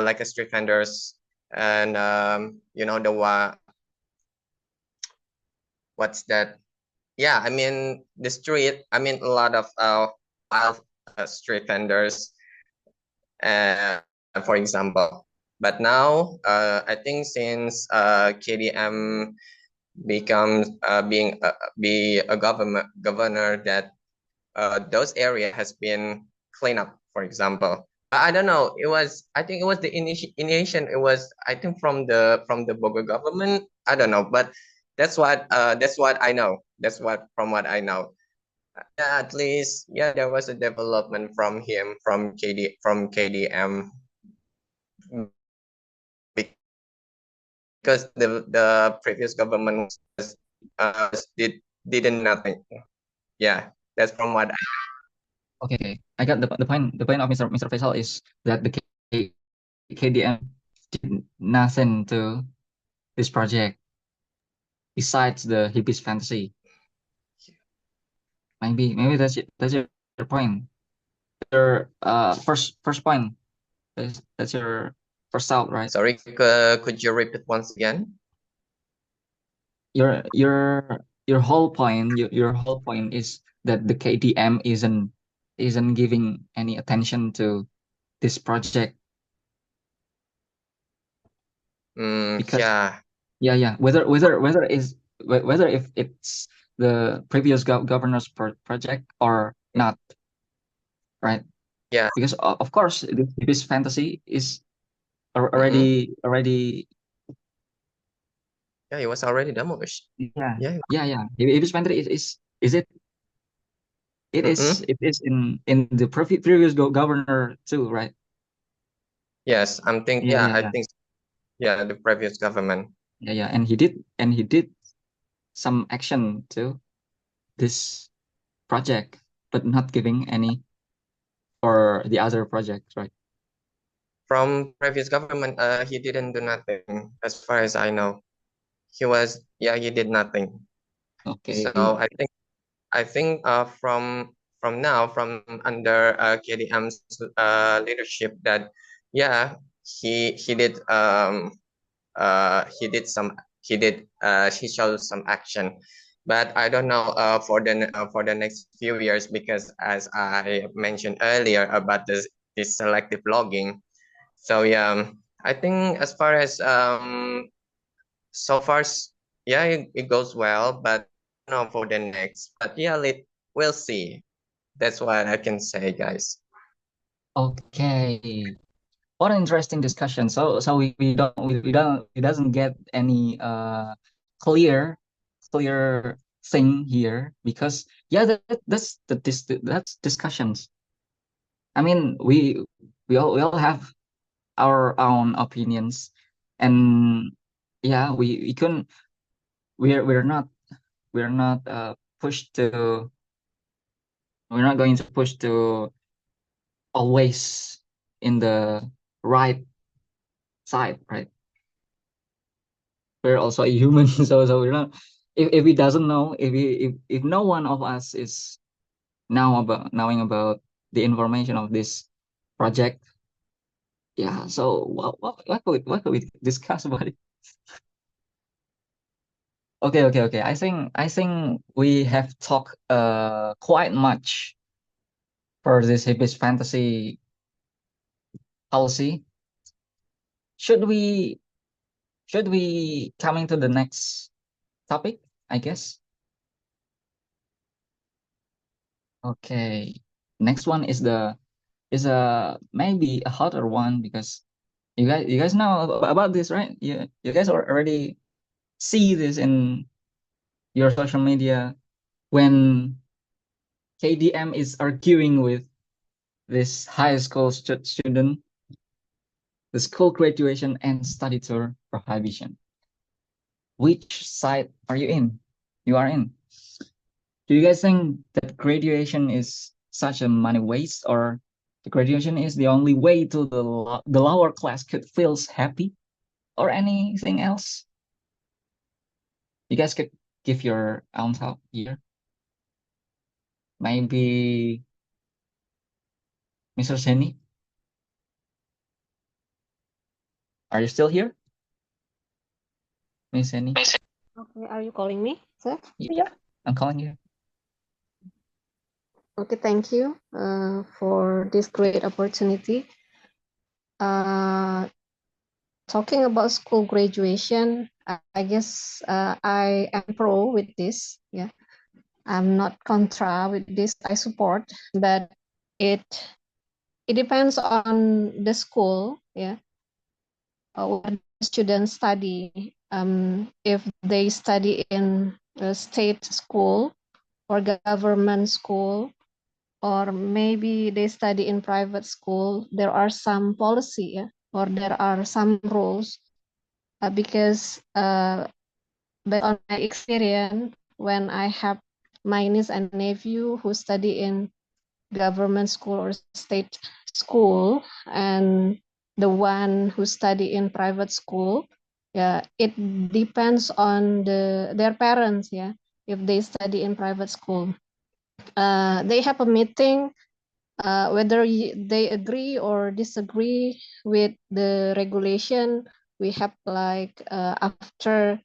like street vendors, and what's that? Yeah, I mean the street. I mean a lot of wild street vendors, for example. But now, I think since KDM becomes be a governor, that those area has been cleaned up, for example. I don't know. I think it was the initiation. It was, I think, from the Bogor government. I don't know, but that's what I know. From what I know. Yeah, at least, yeah, there was a development from him, from KDM, because the previous government didn't nothing. Yeah, that's from what Okay, I got the point. The point of Mr. Faisal is that the KDM did nothing to this project besides the hippies fantasy. Maybe that's your point. Your first point. That's your first out, right? Sorry, could you repeat once again? Your whole point. Your whole point is that the KDM isn't giving any attention to this project. Because yeah, whether if it's the previous governor's project or not, right? Yeah, because of course this fantasy is already yeah, it was already demolished. yeah. Hibis fantasy is it is in the previous governor too, right? Yes, I think yeah, the previous government. Yeah, and he did some action to this project, but not giving any for the other projects, right? From previous government, he didn't do nothing, as far as I know. He did nothing. Okay. So I think from now, from under KDM's leadership, that yeah, he showed some action, but I don't know for the next few years, because as I mentioned earlier about this selective logging. So yeah, I think as far as so far yeah, it goes well, but no for the next. But yeah, we'll see. That's what I can say, guys. Okay. What an interesting discussion. So we doesn't get any clear thing here, because yeah, that's discussions. I mean, we all have our own opinions, and yeah, we can we're not pushed to we're not going to push to always in the right side, right? We're also a human, so we're not. If we doesn't know, if no one of us is knowing about the information of this project, yeah. So what could we discuss about it? Okay. I think we have talked quite much for this hippies fantasy policy. Should we coming to the next topic, I guess? Okay. Next one is a maybe a hotter one, because you guys know about this, right? You guys already see this in your social media when KDM is arguing with this high school student, the school graduation and study tour prohibition. Which side are you in? You are in. Do you guys think that graduation is such a money waste, or the graduation is the only way to the lower class could feels happy, or anything else? You guys could give your own thought here. Maybe Mr. Seni, are you still here? Miss Seni? Okay, are you calling me, sir? Yeah, I'm calling you. Okay, thank you for this great opportunity. Talking about school graduation, I guess I am pro with this. Yeah, I'm not contra with this. I support, but it depends on the school. Yeah, what students study. If they study in a state school or government school, or maybe they study in private school, there are some policy, yeah, or there are some rules, because based on my experience, when I have my niece and nephew who study in government school or state school, and the one who study in private school, yeah, it depends on their parents, yeah. If they study in private school, they have a meeting, whether they agree or disagree with the regulation. We have like after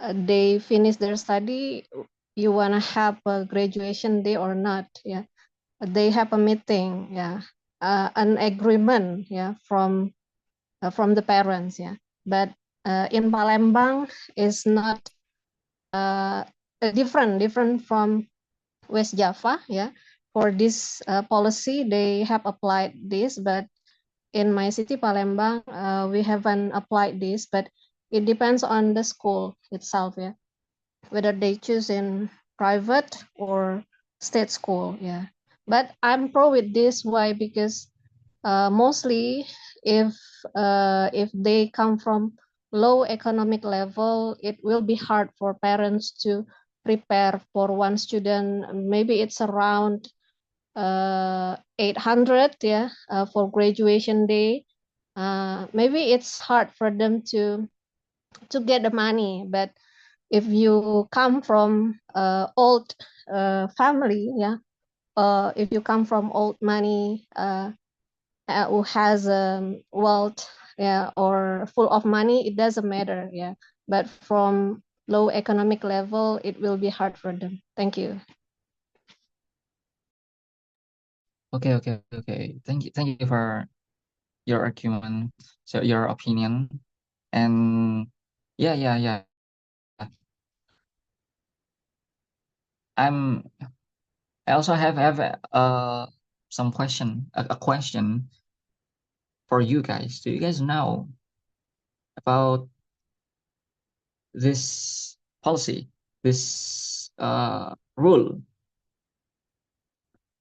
they finish their study, you want to have a graduation day or not, yeah. They have a meeting, yeah, an agreement, yeah, from the parents, yeah. But in Palembang is not different from West Java, yeah. For this policy, they have applied this, but in my city, Palembang, we haven't applied this, but it depends on the school itself, yeah, whether they choose in private or state school, yeah. But I'm pro with this. Why? Because mostly if they come from low economic level, it will be hard for parents to prepare for one student. Maybe it's around 800, yeah, for graduation day. Maybe it's hard for them to get the money. But if you come from old family, yeah, if you come from old money, who has wealth, yeah, or full of money, it doesn't matter, yeah. But from low economic level, it will be hard for them. Thank you. Okay. Thank you for your argument, so your opinion, and yeah. I'm. I also have some question, a question for you guys. Do you guys know about this policy, this rule?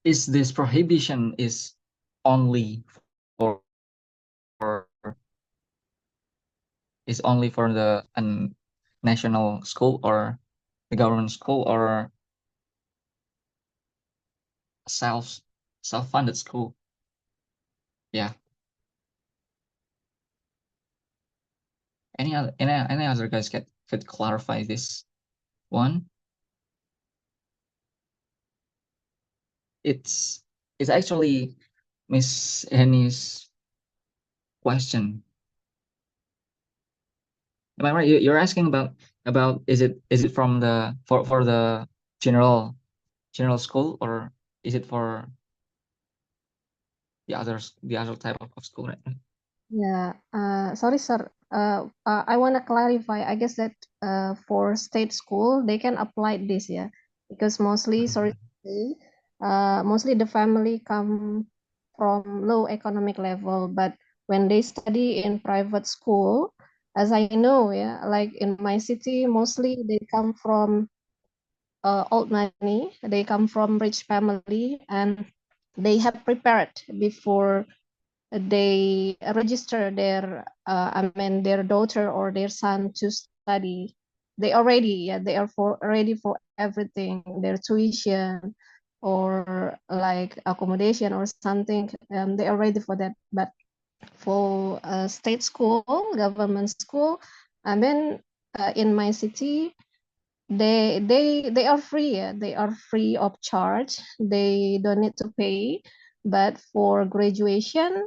Is this prohibition is only for is only for the national school or the government school or self-funded school? Yeah. Any other guys could clarify this one? It's actually Miss Annie's question. Am I right? You're asking about is it from the for the general school, or is it for the other type of school, right? Yeah, sorry, sir. I want to clarify. I guess that for state school, they can apply this, yeah, because mostly, sorry, to say, mostly the family come from low economic level, but when they study in private school, as I know, yeah, like in my city, mostly they come from old money. They come from rich family, and they have prepared before they register their their daughter or their son to study. They already, yeah, they are ready for everything, their tuition or like accommodation or something. They are ready for that. But for state school, government school, in my city, they are free, yeah. They are free of charge. They don't need to pay. But for graduation,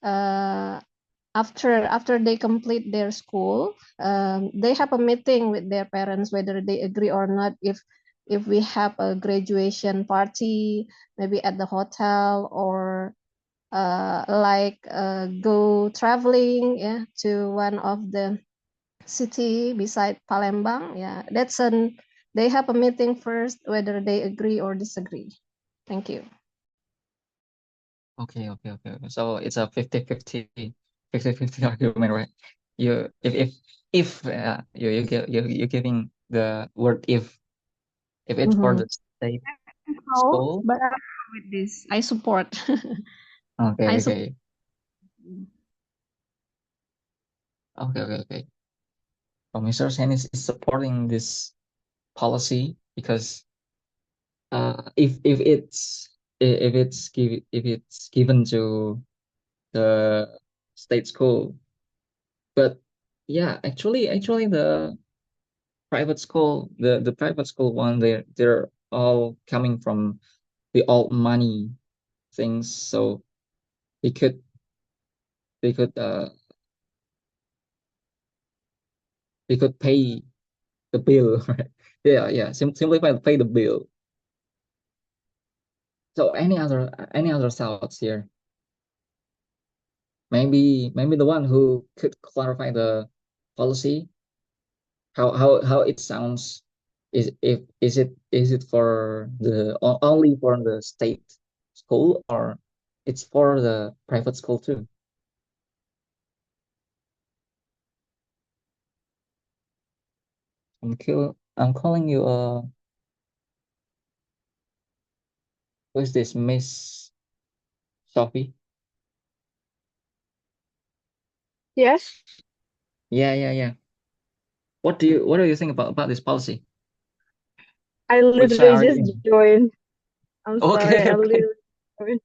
uh, after they complete their school, they have a meeting with their parents whether they agree or not. If we have a graduation party, maybe at the hotel, or go traveling, yeah, to one of the city beside Palembang. Yeah, they have a meeting first whether they agree or disagree. Thank you. Okay. So it's a 50-50 argument, right? You if you're giving the word if it's for the state So, school. but I'm with this. I support. I support. Okay. So Mr. Sen is supporting this policy because if it's given to the state school, but yeah, actually the private school, the private school one, they're all coming from the old money things, so they could they could pay the bill, right? Yeah, simply pay the bill. So any other thoughts here? Maybe the one who could clarify the policy, how it sounds. Is it for the only for the state school, or it's for the private school too? I'm calling you who is this, Miss Sophie? Yes, Yeah. What do you think about this policy? I Which side literally are you just in? joined. I'm sorry, Okay. I literally joined.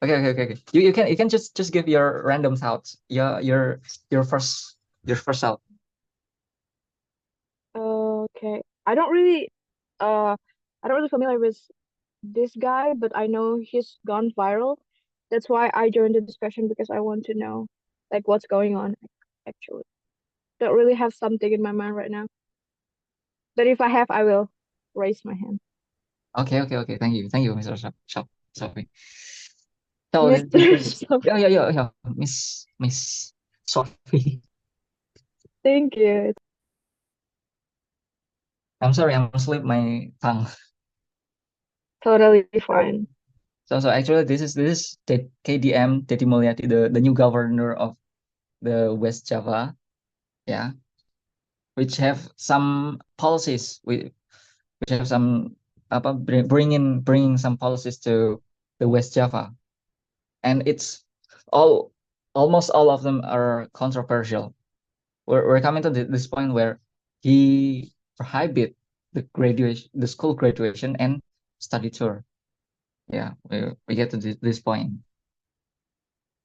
Okay. You can just give your random thoughts. Your first thought. Okay. I don't really familiar with this guy, but I know he's gone viral. That's why I joined the discussion because I want to know like what's going on actually. Don't really have something in my mind right now. But if I have, I will raise my hand. Okay. Thank you, Mr. Sophie. So this Mr. is Sophie. yeah, Miss Sophie. Thank you. I'm sorry, I'm slip my tongue. Totally fine. So actually this is the KDM Dedi Mulyadi, the new governor of the West Java, yeah, which have some policies, which have some bringing some policies to the West Java, and it's almost all of them are controversial. We're coming to this point where he prohibit the school graduation and study tour. Yeah, we get to this point,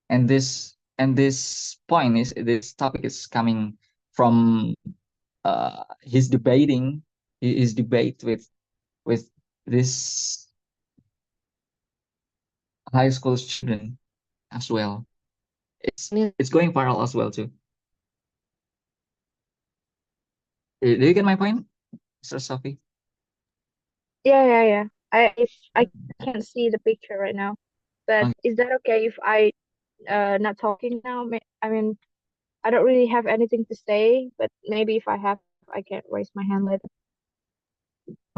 and this topic is coming from his debate with this high school student as well. It's going viral as well too. Do you get my point, Mr. Sophie? Yeah. I can't see the picture right now, but Okay. is that okay if I not talking now? I mean, I don't really have anything to say, but maybe if I have, I can raise my hand later.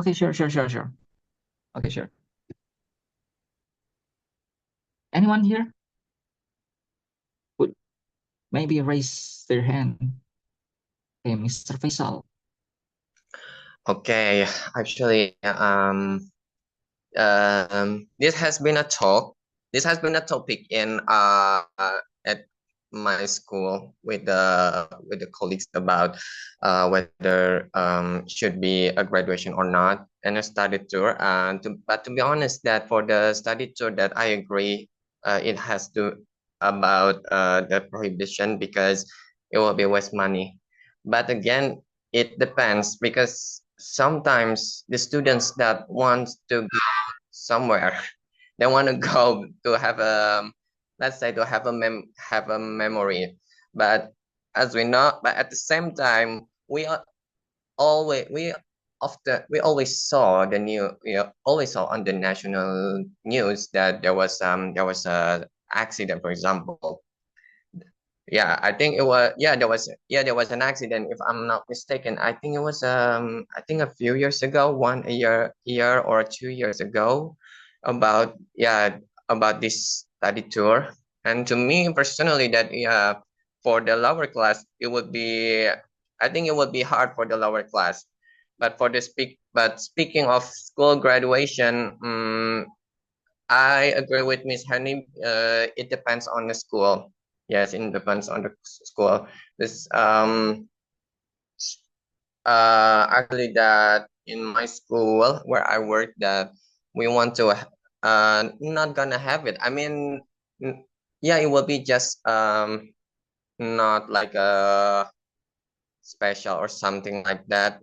Okay, sure. Okay, sure. Anyone here would maybe raise their hand? Okay, Mr. Faisal. Okay, actually, this has been a talk. This has been a topic in at my school with the colleagues about whether should be a graduation or not and a study tour. But to be honest, that for the study tour, that I agree, it has to about the prohibition because it will be waste money. But again, it depends because sometimes the students that want to go somewhere they want to go to have a, let's say, to have a memory, but as we know, but at the same time we are always we always saw the new we always saw on the national news that there was a accident, for example. Yeah, I think it was, there was an accident, if I'm not mistaken. I think it was I think a few years ago, year or 2 years ago, about, about this study tour. And to me personally, that, for the lower class it would be, I think it would be hard for the lower class. But speaking of school graduation, I agree with Miss Honey. It depends on the school. Yes, it depends on the school. This actually, that in my school where I work, that we want to not gonna have it. I mean, yeah, it will be just not like a special or something like that.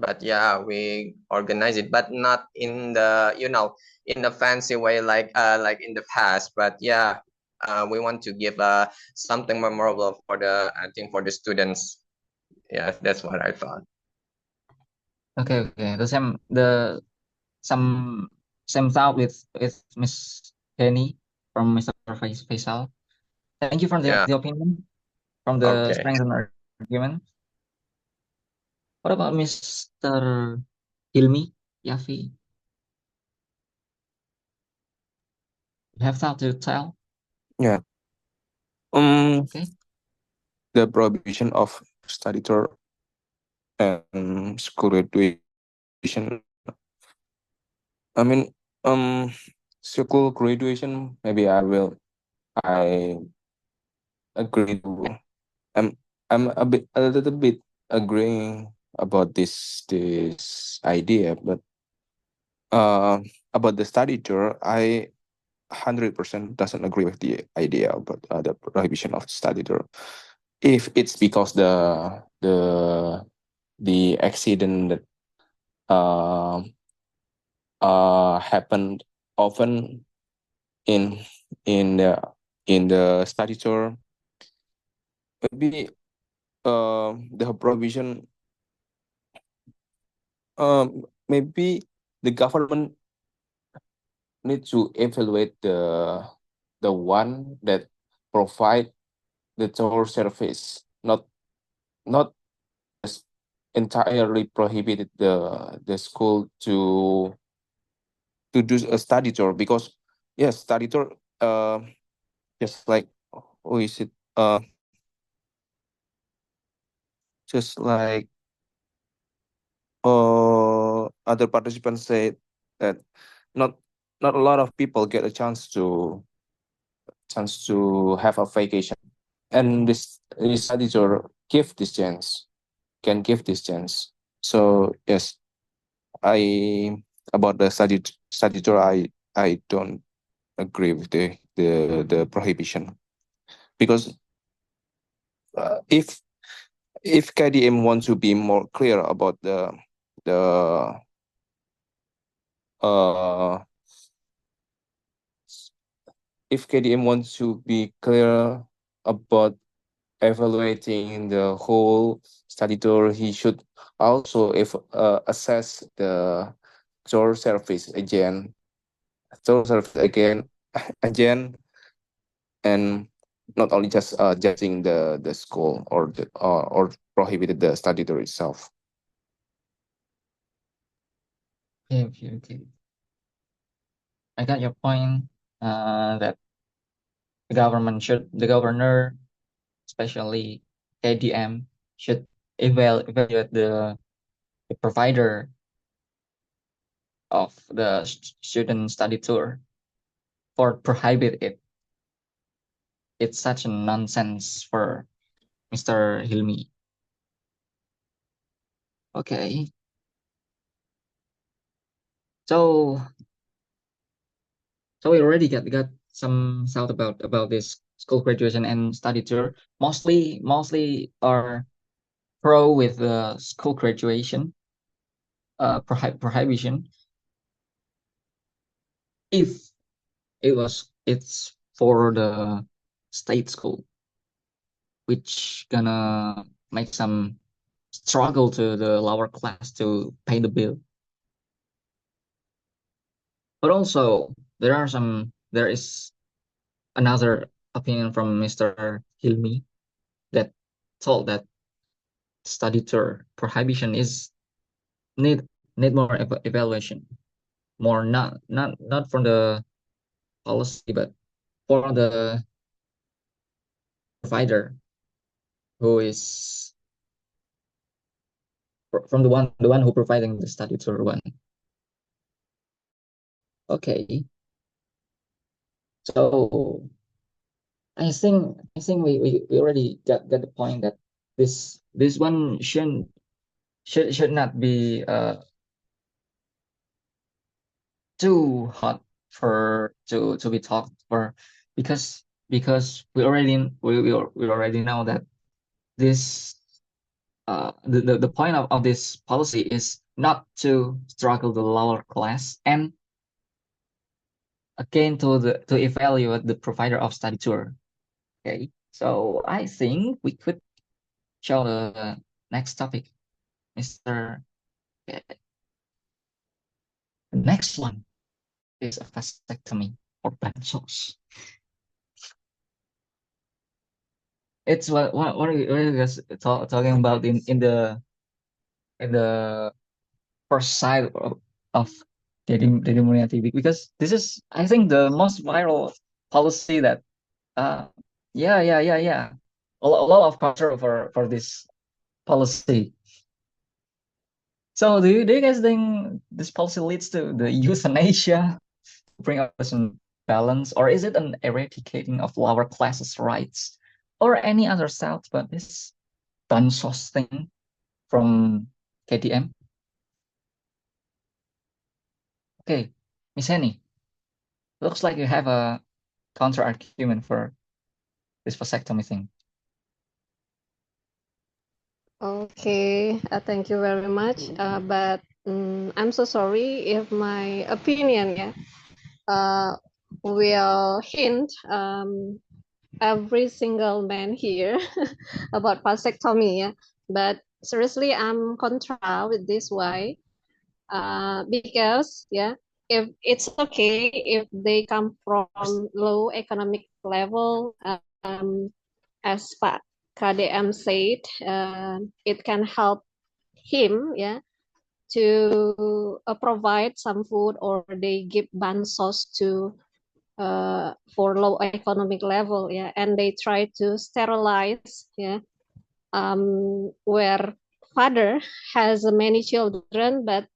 But yeah, we organize it, but not in the, in the fancy way, like in the past. But yeah, we want to give something memorable for the, I think, for the students. Yeah, that's what I thought. Okay. Some thought with Miss Penny from Mr. Faisal. Thank you for Yeah. the opinion, from the Okay. strength and argument. What about Mr. Hilmi Yafi? You have thought to tell? Yeah. Okay. The prohibition of study tour and school graduation. I mean, school graduation. Maybe I agree to. I'm a little bit agreeing about this idea, but about the study tour, I 100% doesn't agree with the idea about the prohibition of study tour. If it's because the accident that happened often in in the study tour, maybe the prohibition, maybe the government need to evaluate the one that provide the tour service, not just entirely prohibited the school to do a study tour, because yes, study tour, just like, who is it, just like other participants said, that not not a lot of people get a chance to have a vacation, and this study tour can give this chance. So yes, I about the study tour, I don't agree with the prohibition, because if KDM wants to be more clear about the uh if KDM wants to be clear about evaluating the whole study tour, he should also assess the tour service again, tour service again, again, and not only just judging the school or prohibited the study tour itself. Okay. I got your point. That the governor, especially KDM, should evaluate the provider of the student study tour for prohibit it. It's such a nonsense for Mr. Hilmi. Okay. So we already got some thought about this school graduation and study tour. Mostly are pro with the school graduation prohibition, if it's for the state school, which gonna make some struggle to the lower class to pay the bill. But also there is another opinion from Mr. Hilmi that told that study tour prohibition is need more evaluation, more not from the policy, but for the provider, who is from the one who providing the study tour one. Okay. So I think we already got the point that this one should not be too hot for to be talked for, because we already know that this the point of this policy is not to struggle the lower class, and again to evaluate the provider of study tour. Okay, so I think we could show the next topic, Mr. Okay. The next one is a vasectomy or bansos. It's what are you guys talking about in the first side of Dedi Mulyadi, because this is, I think, the most viral policy that yeah. A lot of culture for this policy. So do you guys think this policy leads to the euthanasia, bring up some balance, or is it an eradicating of lower classes' rights, or any other thoughts about this bansos thing from KTM? Okay, Miss Henny, looks like you have a counter argument for this vasectomy thing. Okay, thank you very much. But I'm so sorry if my opinion, will hint every single man here about vasectomy. Yeah? But seriously, I'm contra with this. Why? Because if it's okay if they come from low economic level, as Pak KDM said, it can help him, yeah, to provide some food, or they give bansos to for low economic level, yeah, and they try to sterilize, yeah, where father has many children, but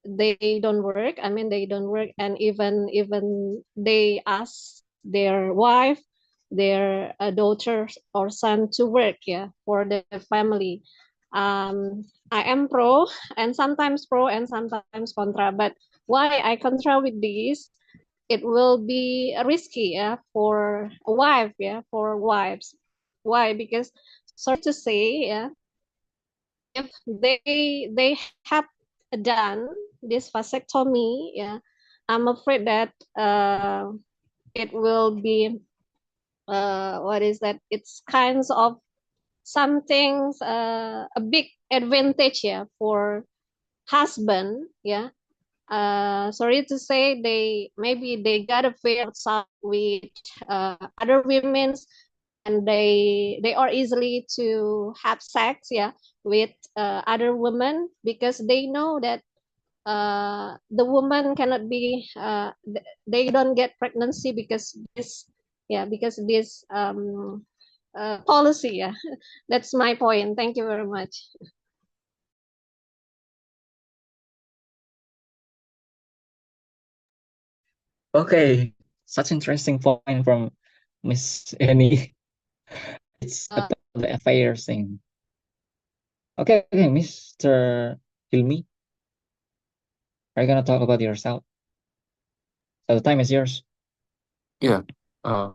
they don't work. I mean, they don't work, and even they ask their wife, their daughter or son to work, yeah, for the family. I am pro, and sometimes pro and sometimes contra. But why I contra with this? It will be risky, yeah, for a wife, yeah, for wives. Why? Because sorry to say, yeah, if they have done this vasectomy, yeah, I'm afraid that it will be what is that? It's kinds of some things a big advantage, yeah, for husband, yeah. Sorry to say, they got a affair outside with other women, and they are easily to have sex, yeah, with other women, because they know that the woman cannot be they don't get pregnancy because this, yeah, because this policy, yeah. That's my point. Thank you very much. Okay, such interesting point from Miss Annie. It's about the affair thing. Okay, Mr. Hilmi, are you gonna talk about yourself? So the time is yours. Yeah. Uh,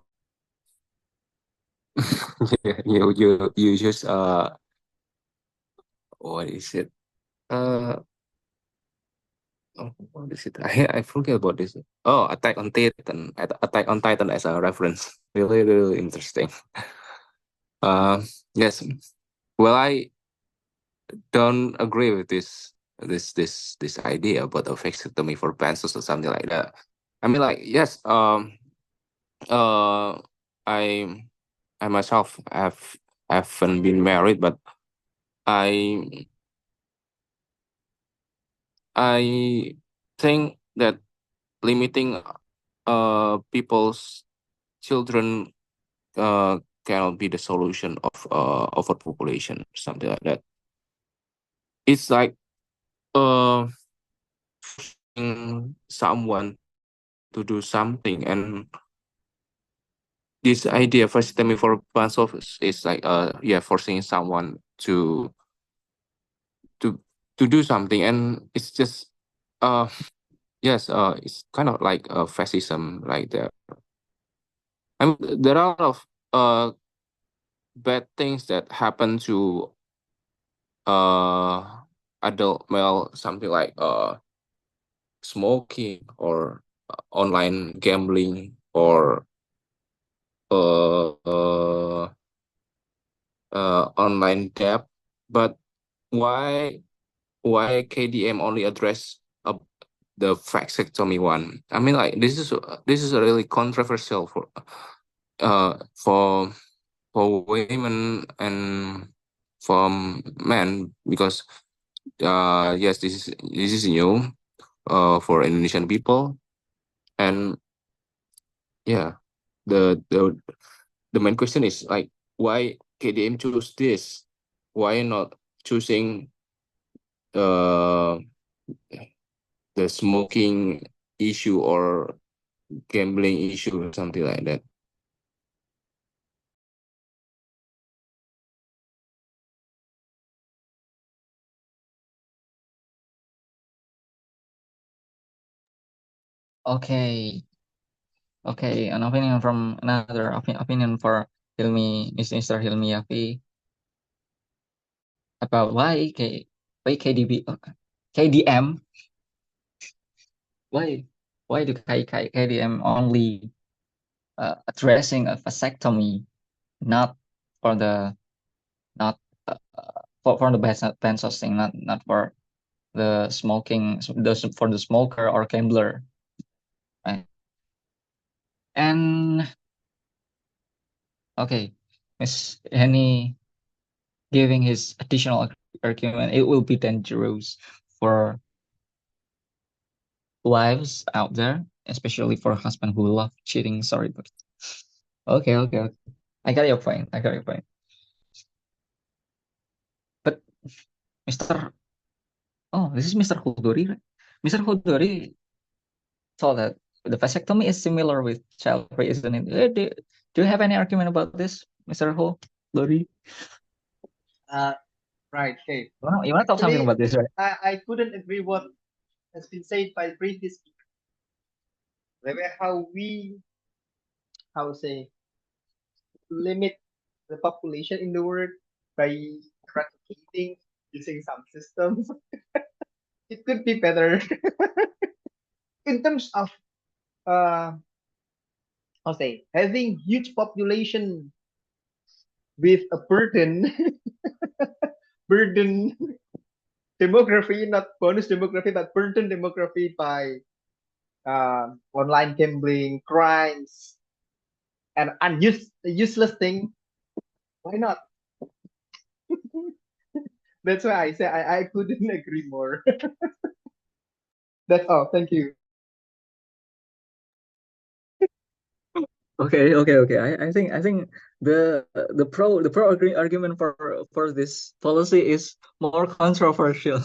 yeah, you just what is it? Oh, what is it? I forget about this. Oh, Attack on Titan. Attack on Titan as a reference. Really, really interesting. Yes. Well, I don't agree with this idea about a vasectomy for pencils or something like that. I mean, like, yes, uh, I I myself haven't been married, but I I think that limiting people's children cannot be the solution of overpopulation, something like that. It's like uh forcing someone to do something, and this idea for systemic for bunch of is like yeah, forcing someone to to do something, and it's just uh yes, it's kind of like fascism, like that. I mean, there are a lot of bad things that happen to adult male, something like smoking or online gambling or uh, uh, online debt. But why KDM only address the vasectomy one? I mean, like, this is a really controversial for women and for men, because yes, this is new for Indonesian people, and yeah, the main question is like, why KDM choose this? Why not choosing uh the smoking issue or gambling issue or something like that? Okay. Okay, an opinion from another opinion for Hilmi, Mr. Hilmi Yafi, about why KDM, why do KDM only addressing a vasectomy, not for the not for the pencil thing, not for the smoking, for the smoker or gambler, right? And okay, Miss Henny giving his additional argument, it will be dangerous for wives out there, especially for husband who love cheating. Sorry, but okay. I got your point. But Mr. Oh, this is Mr. Hudori, right? Mr. Hudori thought that the vasectomy is similar with child free, isn't it? Do you have any argument about this, Mr. Hudori? Right. Okay. You want to talk something Actually, about this, right? I couldn't agree what has been said by previous speaker. Like how we, how say, limit the population in the world by eradicating using some systems. It could be better in terms of how say, having huge population with a burden demography, not bonus demography, but burden demography by online gambling, crimes, and useless thing. Why not? That's why I say I couldn't agree more. That's all. Thank you. Okay. I think the pro argument for this policy is more controversial,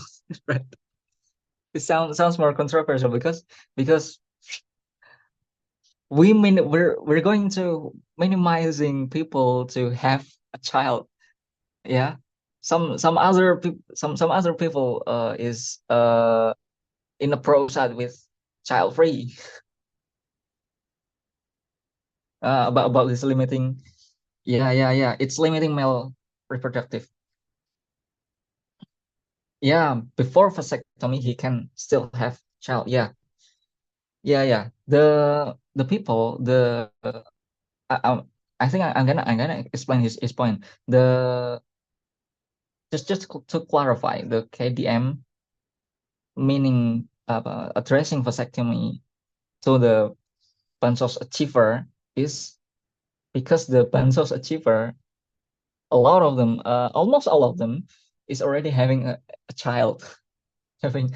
right? It sounds more controversial because we're going to minimizing people to have a child. Yeah, some other people is in the pro side with child free. About this limiting. Yeah. It's limiting male reproductive. Yeah, before vasectomy he can still have child. Yeah. The people I think I'm gonna explain his point. The just to clarify, the KDM meaning addressing vasectomy to the bansos achiever is because the bansos achiever, a lot of them, almost all of them, is already having a child, having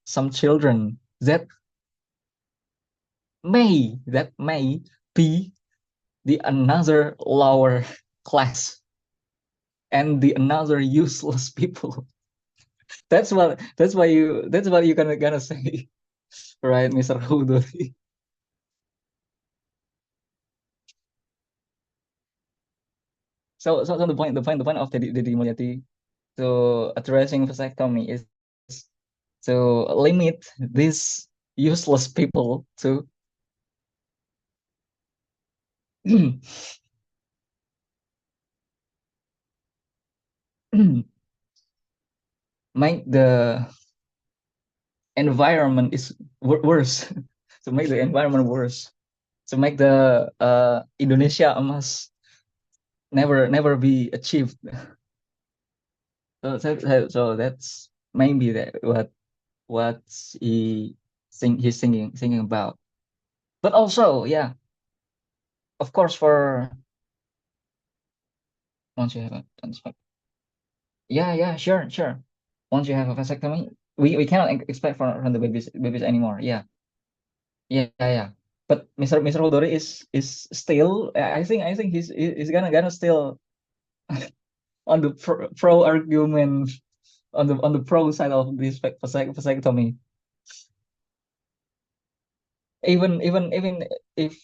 some children that may be the another lower class and the another useless people. That's what you're gonna say, right, Mr. Hudori? So the point of the Mulyadi to addressing vasectomy is to limit these useless people to make the environment is worse. To make the environment worse, to make the Indonesia emas never be achieved. So that's maybe that what he's thinking about. But also, yeah, of course, for once you have a yeah, sure. Once you have a vasectomy, we cannot expect from the babies anymore. Yeah. But Mr. Hodori is still. I think he's gonna still on the pro argument on the pro side of this vasectomy. Even if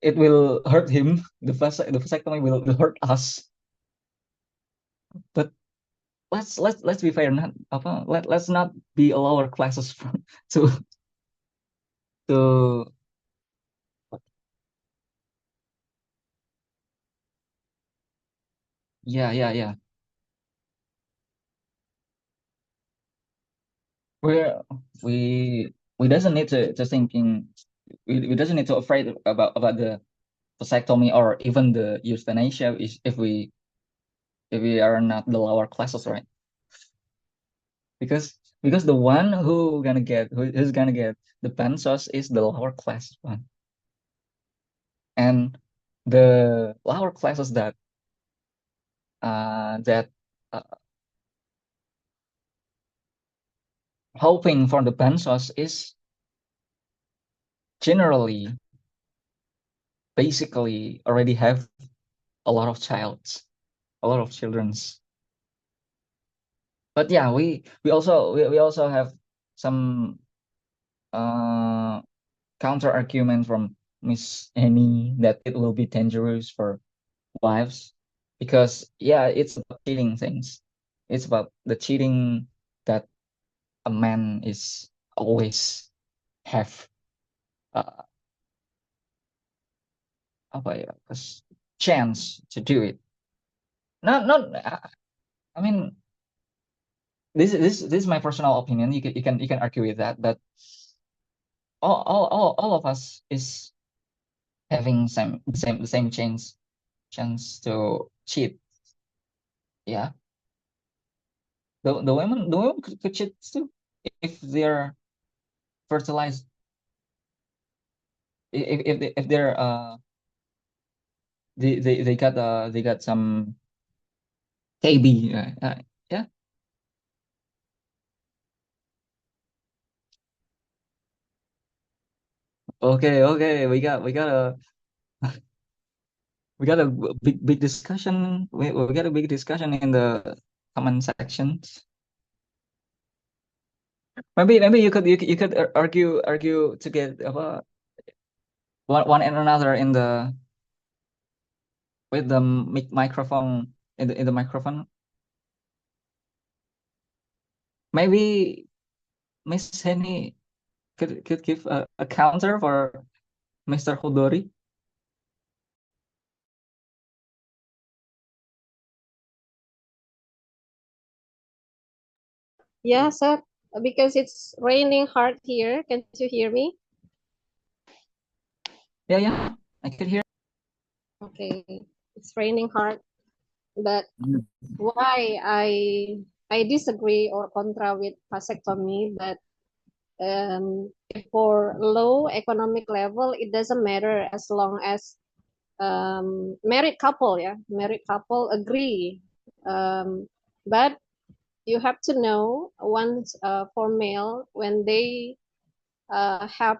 it will hurt him, the vasectomy will hurt us. But let's be fair, let's not be a lower classes to to yeah. We're we doesn't need to thinking we doesn't need to afraid about the vasectomy or even the euthanasia if we are not the lower classes, right? because the one who's gonna get the bansos is the lower class one, and the lower classes that uh, hoping for the bansos is generally basically already have a lot of children's. But yeah, we also have some counter argument from Miss Annie that it will be dangerous for wives, because yeah, it's about cheating things. It's about the cheating that a man is always have uh, apa ya, chance to do it. Not I mean, this is my personal opinion. You can argue with that, but all of us is having the same chance to cheat. Yeah, the women could cheat too if they're fertilized. If they're they got some KB. Yeah. Okay. We got a big discussion. We got a big discussion in the comment sections. Maybe you could argue to get one and another in the with the microphone in the microphone. Maybe Miss Henny could give a counter for Mr. Hodori. Yeah, sir, because it's raining hard here. Can't you hear me? Yeah, I could hear. Okay, it's raining hard, but Mm. why I disagree or contra with vasectomy, but for low economic level, it doesn't matter as long as married couple agree. But you have to know once for male, when they have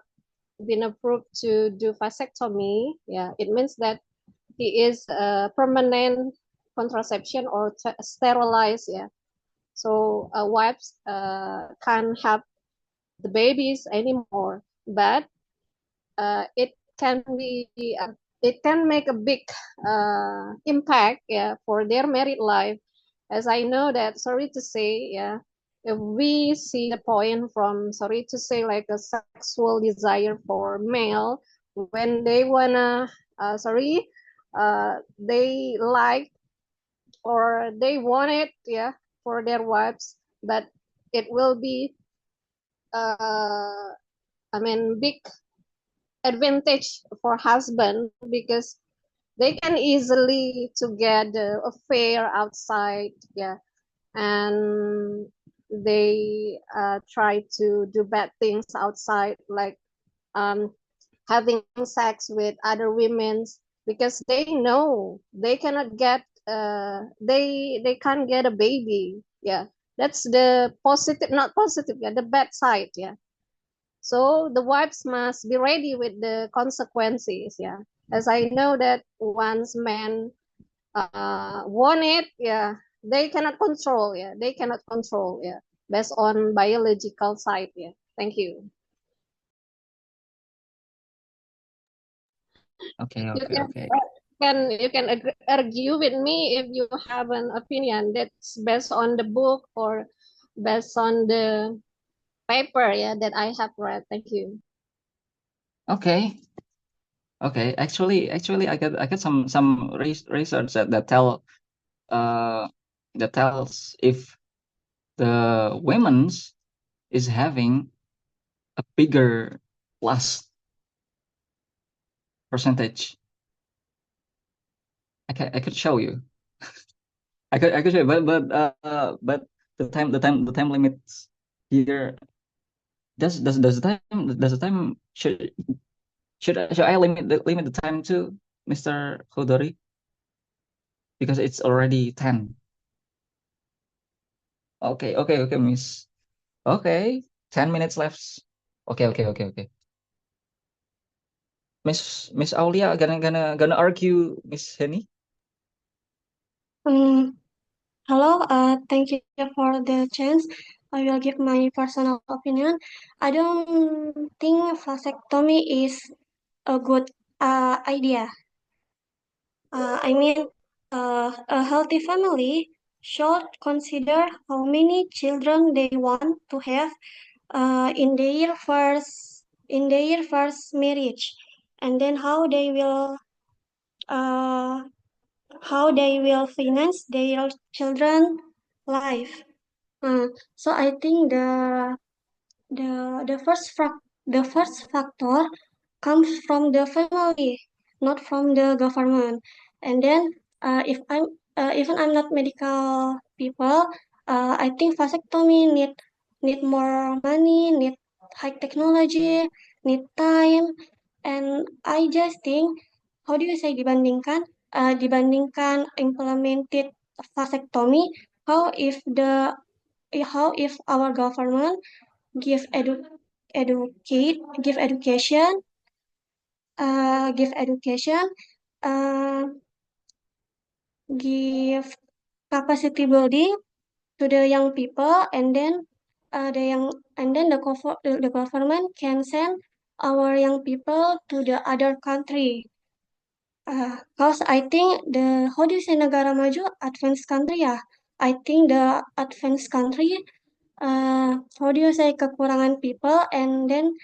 been approved to do vasectomy, yeah, it means that he is permanent contraception or sterilized, yeah. So wives can't have the babies anymore, but it can be it can make a big impact, yeah, for their married life. As I know that, sorry to say, yeah, if we see the point from, sorry to say, like a sexual desire for male, when they wanna they like or they want it, yeah, for their wives, but it will be big advantage for husband, because they can easily to get the affair outside, yeah, and they try to do bad things outside, like um, having sex with other women, because they know they cannot get they can't get a baby, yeah. That's the positive, not positive, yeah, the bad side, yeah. So the wives must be ready with the consequences, yeah. As I know that once men want it, yeah, they cannot control, yeah. They cannot control, yeah, based on biological side, yeah. Thank you. Okay. You can argue with me if you have an opinion that's based on the book or based on the paper, yeah, that I have read. Thank you. Okay. Actually, I got some research that tells if the women's is having a bigger lust percentage. I could show you. I could show you, but the time limits here. Does the time should I limit the time to Mr. Khodori? Because it's already 10. Okay, Miss. Okay, 10 minutes left. Okay. Miss Aulia gonna argue Miss Henny? Hello, thank you for the chance. I will give my personal opinion. I don't think vasectomy is a good idea. I mean, a healthy family should consider how many children they want to have in their first marriage, and then uh, how they will finance their children life. So I think the first factor comes from the family, not from the government. And then if I'm even I'm not medical people, I think vasectomy need more money, need high technology, need time, and I just think, how do you say dibandingkan implemented vasectomy, how if our government give education, uh, give capacity building to the young people, and then the government can send our young people to the other country. Cause I think how do you say negara maju, advanced country ya? I think the advanced country, how do you say, kekurangan people, and then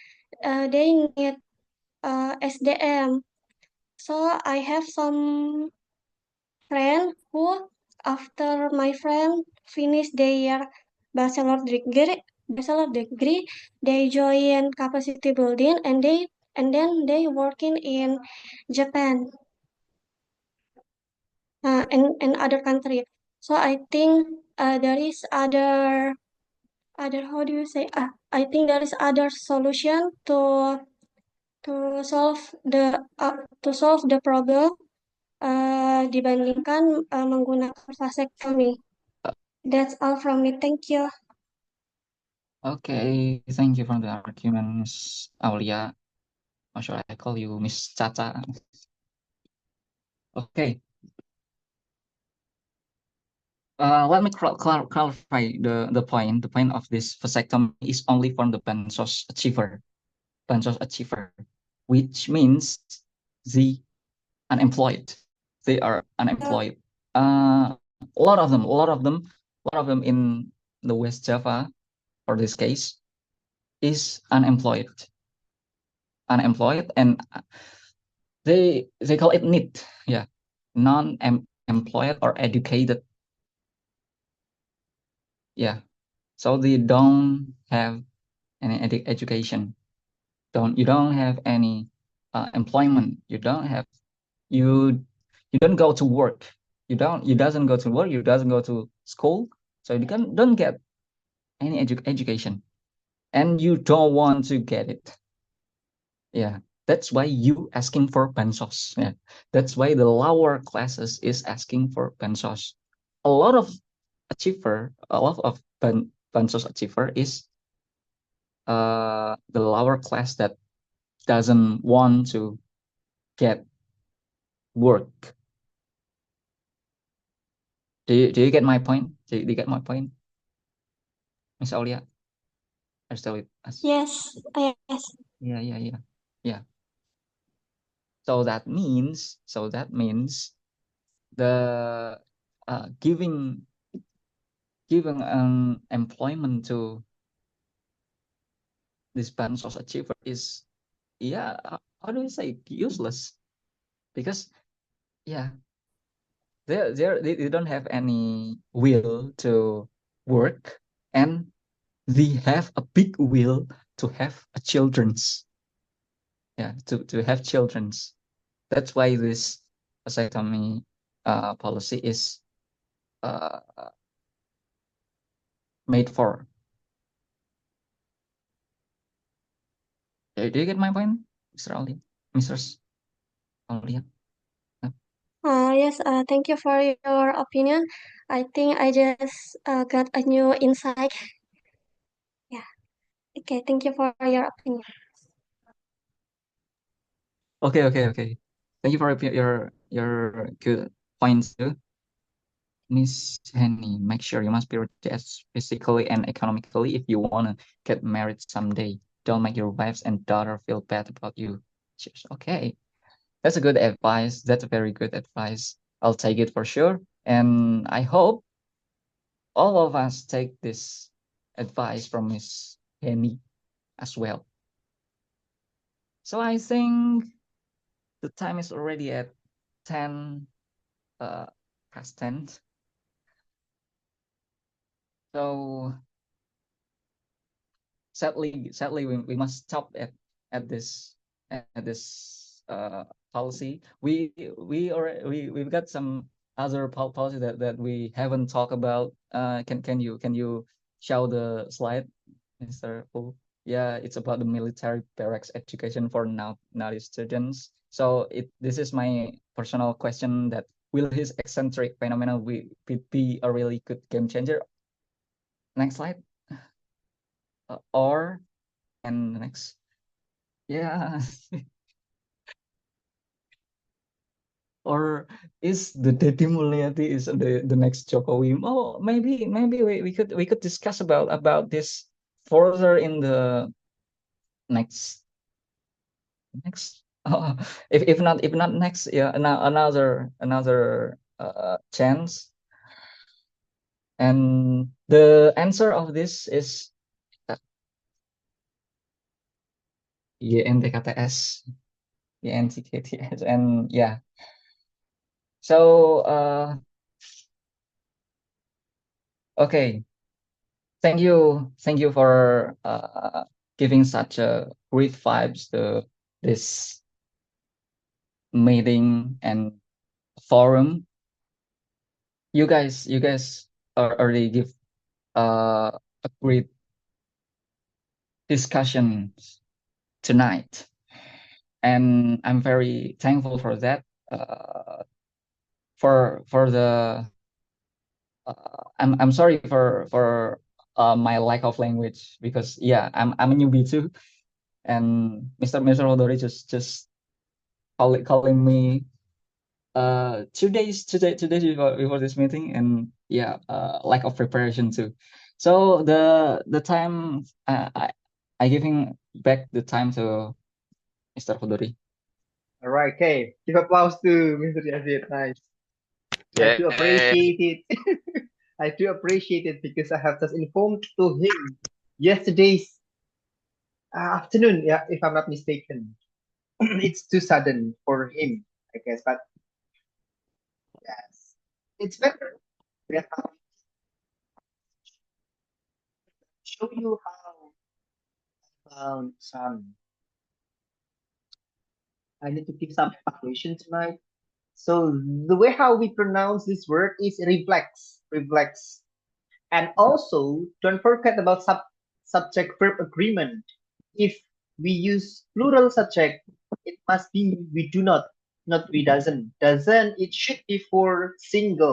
they need SDM. So I have some friend who, after my friend finish their bachelor degree, they join capacity building, and then they working in Japan, and other country. So I think there is other how do you say? I think there is other solution to solve the problem dibandingkan menggunakan vasectomy. That's all from me. Thank you. Okay, thank you for the argument, Miss Aulia. Or should I call you Miss Caca? Okay. Let me clarify the point. The point of this vasectomy is only for the bansos achiever, which means the unemployed. They are unemployed. A lot of them in the West Java, for this case, is unemployed, and they call it NEET, yeah, non-employed or educated, yeah. So they don't have any education. You don't have any employment. You don't go to work. You doesn't go to work. You doesn't go to school. So you don't get any education, and you don't want to get it. Yeah, that's why you asking for bansos. Yeah, that's why the lower classes is asking for bansos. A lot of bansos achiever is the lower class that doesn't want to get work. Do you get my point? Do you get my point, Miss Aulia? Are you still with us? Yes. Yeah. So that means the giving an employment to this bansos achiever is, yeah, how do we say, useless, because yeah, they don't have any will to work, and they have a big will to have children's, yeah, to have children's. That's why this vasectomy policy is made for. Do you get my point, Mr. Ali? Mr. Ali? Yes, thank you for your opinion. I think I just got a new insight. Yeah. Okay, thank you for your opinion. Okay. Thank you for your good points too. Miss Henny, make sure you must be rich physically and economically if you wanna get married someday. Don't make your wives and daughter feel bad about you. Cheers. Okay. That's a good advice. That's a very good advice. I'll take it for sure. And I hope all of us take this advice from Miss Henny as well. So I think the time is already at 10 past 10. So sadly we must stop at this policy. We've got some other policy that we haven't talked about. Can you show the slide, Mr. Pu? Yeah, it's about the military barracks education for naughty students. So this is my personal question: that will his eccentric phenomenon be a really good game changer? Next slide. And next, yeah. Or is the Dedi Mulyadi is the next Jokowi? Oh, maybe we could discuss about this further in the next. Oh, if not next, yeah, another chance. And the answer of this is YNTKTS, YNTKTS, and yeah. So okay, thank you for giving such a great vibes to this meeting and forum. You guys already give a great discussion tonight, and I'm very thankful for that. For the I'm sorry for my lack of language, because yeah, I'm a newbie too, and Mr. Hodori just calling me 2 days before this meeting, and yeah, lack of preparation too. So the time I giving back the time to Mr. Hodori. All right, okay. Give applause to Mr. Yazid. Nice. I do appreciate it. I do appreciate it because I have just informed to him yesterday's afternoon, yeah, if I'm not mistaken. It's too sudden for him, I guess, but yes, it's better. We have to show you how I found some. I need to keep some evaluation tonight. So the way how we pronounce this word is reflex. And also, don't forget about subject verb agreement. If we use plural subject, it must be we do not we doesn't. Doesn't, it should be for singular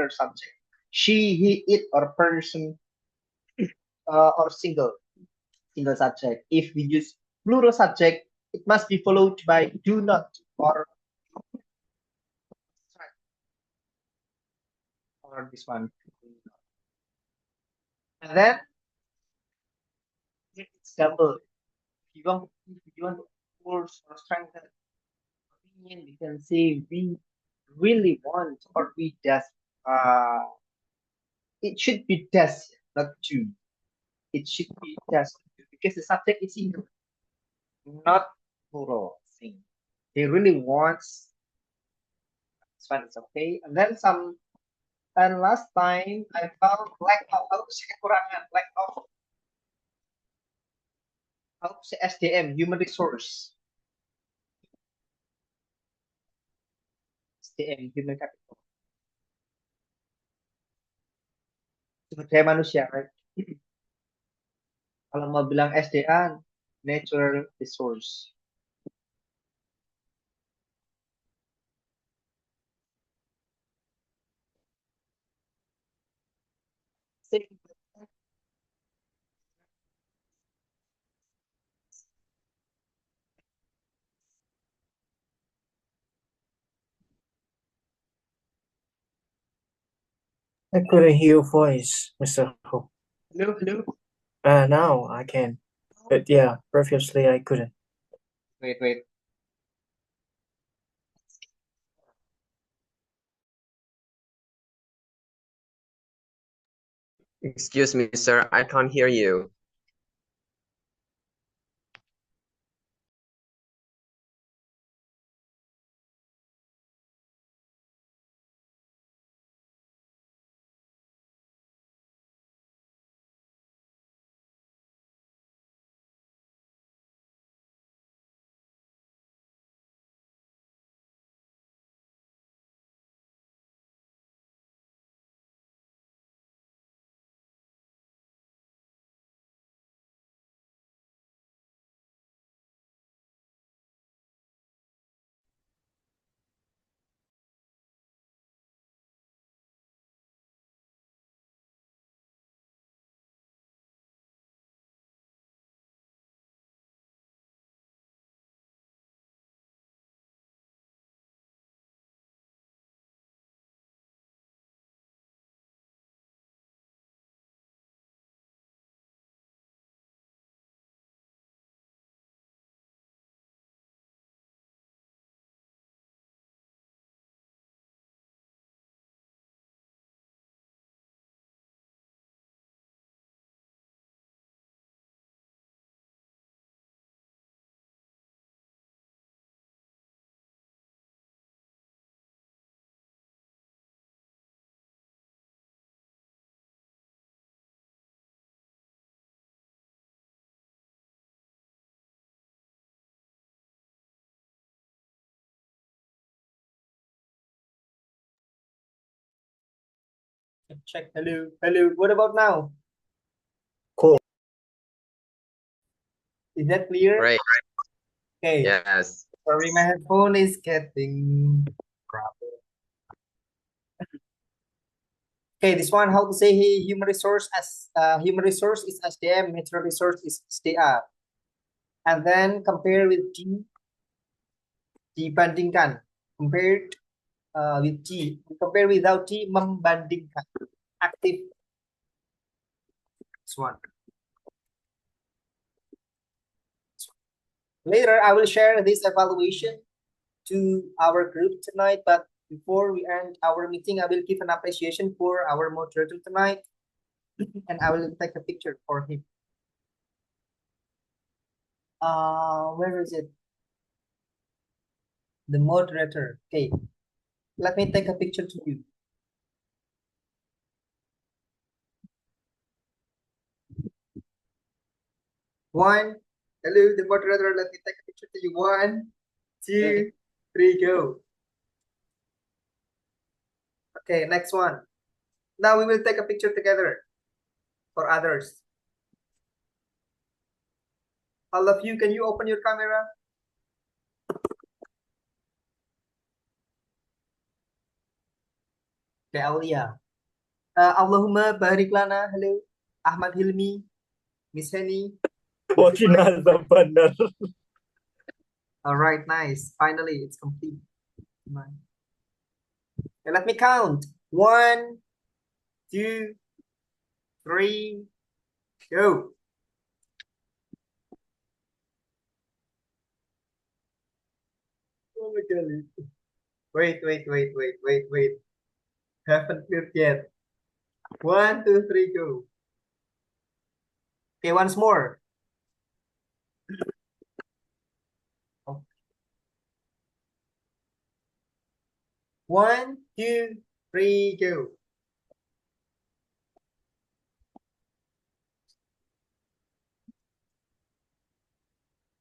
subject. She, he, it, or person, or single subject. If we use plural subject, it must be followed by do not or this one. And then it's double. If you want to force or strengthen opinion, we can say we really want, or we does. It should be does, not to. It should be does, because the subject is single, not plural thing. He really wants. This one is okay. And then some. And last time I found lack of kekurangan, lack of SDM, human resource. SDM, human capital. Sumber daya manusia, right? Kalau mau bilang SDA, natural resource. I couldn't hear your voice, Mr. Ho. Hello, hello. Now I can. But yeah, previously I couldn't. Wait. Excuse me, sir. I can't hear you. Check. Hello. What about now? Cool. Is that clear? Right. Okay. Yes. Sorry, my headphone is getting trouble. Okay, this one, how to say human resource is SDM, natural resource is SDA. And then compare with T, dibandingkan. Compared with T, compare without T, membandingkan. Active. This one. Later, I will share this evaluation to our group tonight, but before we end our meeting, I will give an appreciation for our moderator tonight, and I will take a picture for him. Where is it? The moderator. Okay, let me take a picture to you. One, hello, the moderator. Let me take a picture to you. 1, 2, 3, go. Okay, next one. Now we will take a picture together for others. All of you, can you open your camera? Okay, Aulia. Allahumma barik lana. Hello. Ahmad Hilmi. Miss Henny. All right, nice. Finally, it's complete. Okay, let me count. 1, 2, 3, go. Oh my God. Wait. Haven't cleared yet. 1, 2, 3, go. Okay, once more. Oh. 1, 2, 3, go.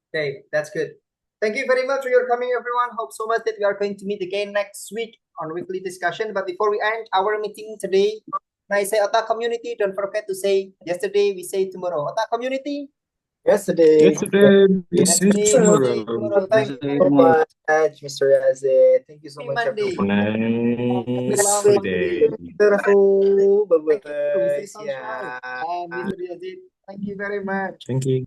Okay, that's good. Thank you very much for your coming, everyone. Hope so much that we are going to meet again next week on weekly discussion. But before we end our meeting today, When I say Otak community, don't forget to say yesterday, we say tomorrow. Otak community. Yesterday. Yesterday, this is Yesterday, we say tomorrow. tomorrow. Thank you Say so tomorrow. much. Much, Mr. Yazid. Thank you so Happy much, Monday. everyone. Nice Long holiday. Mr. Rafu. Thank you. We say Bye-bye. ciao ciao. Yeah. Mr. Yazid, thank you very much. Thank you.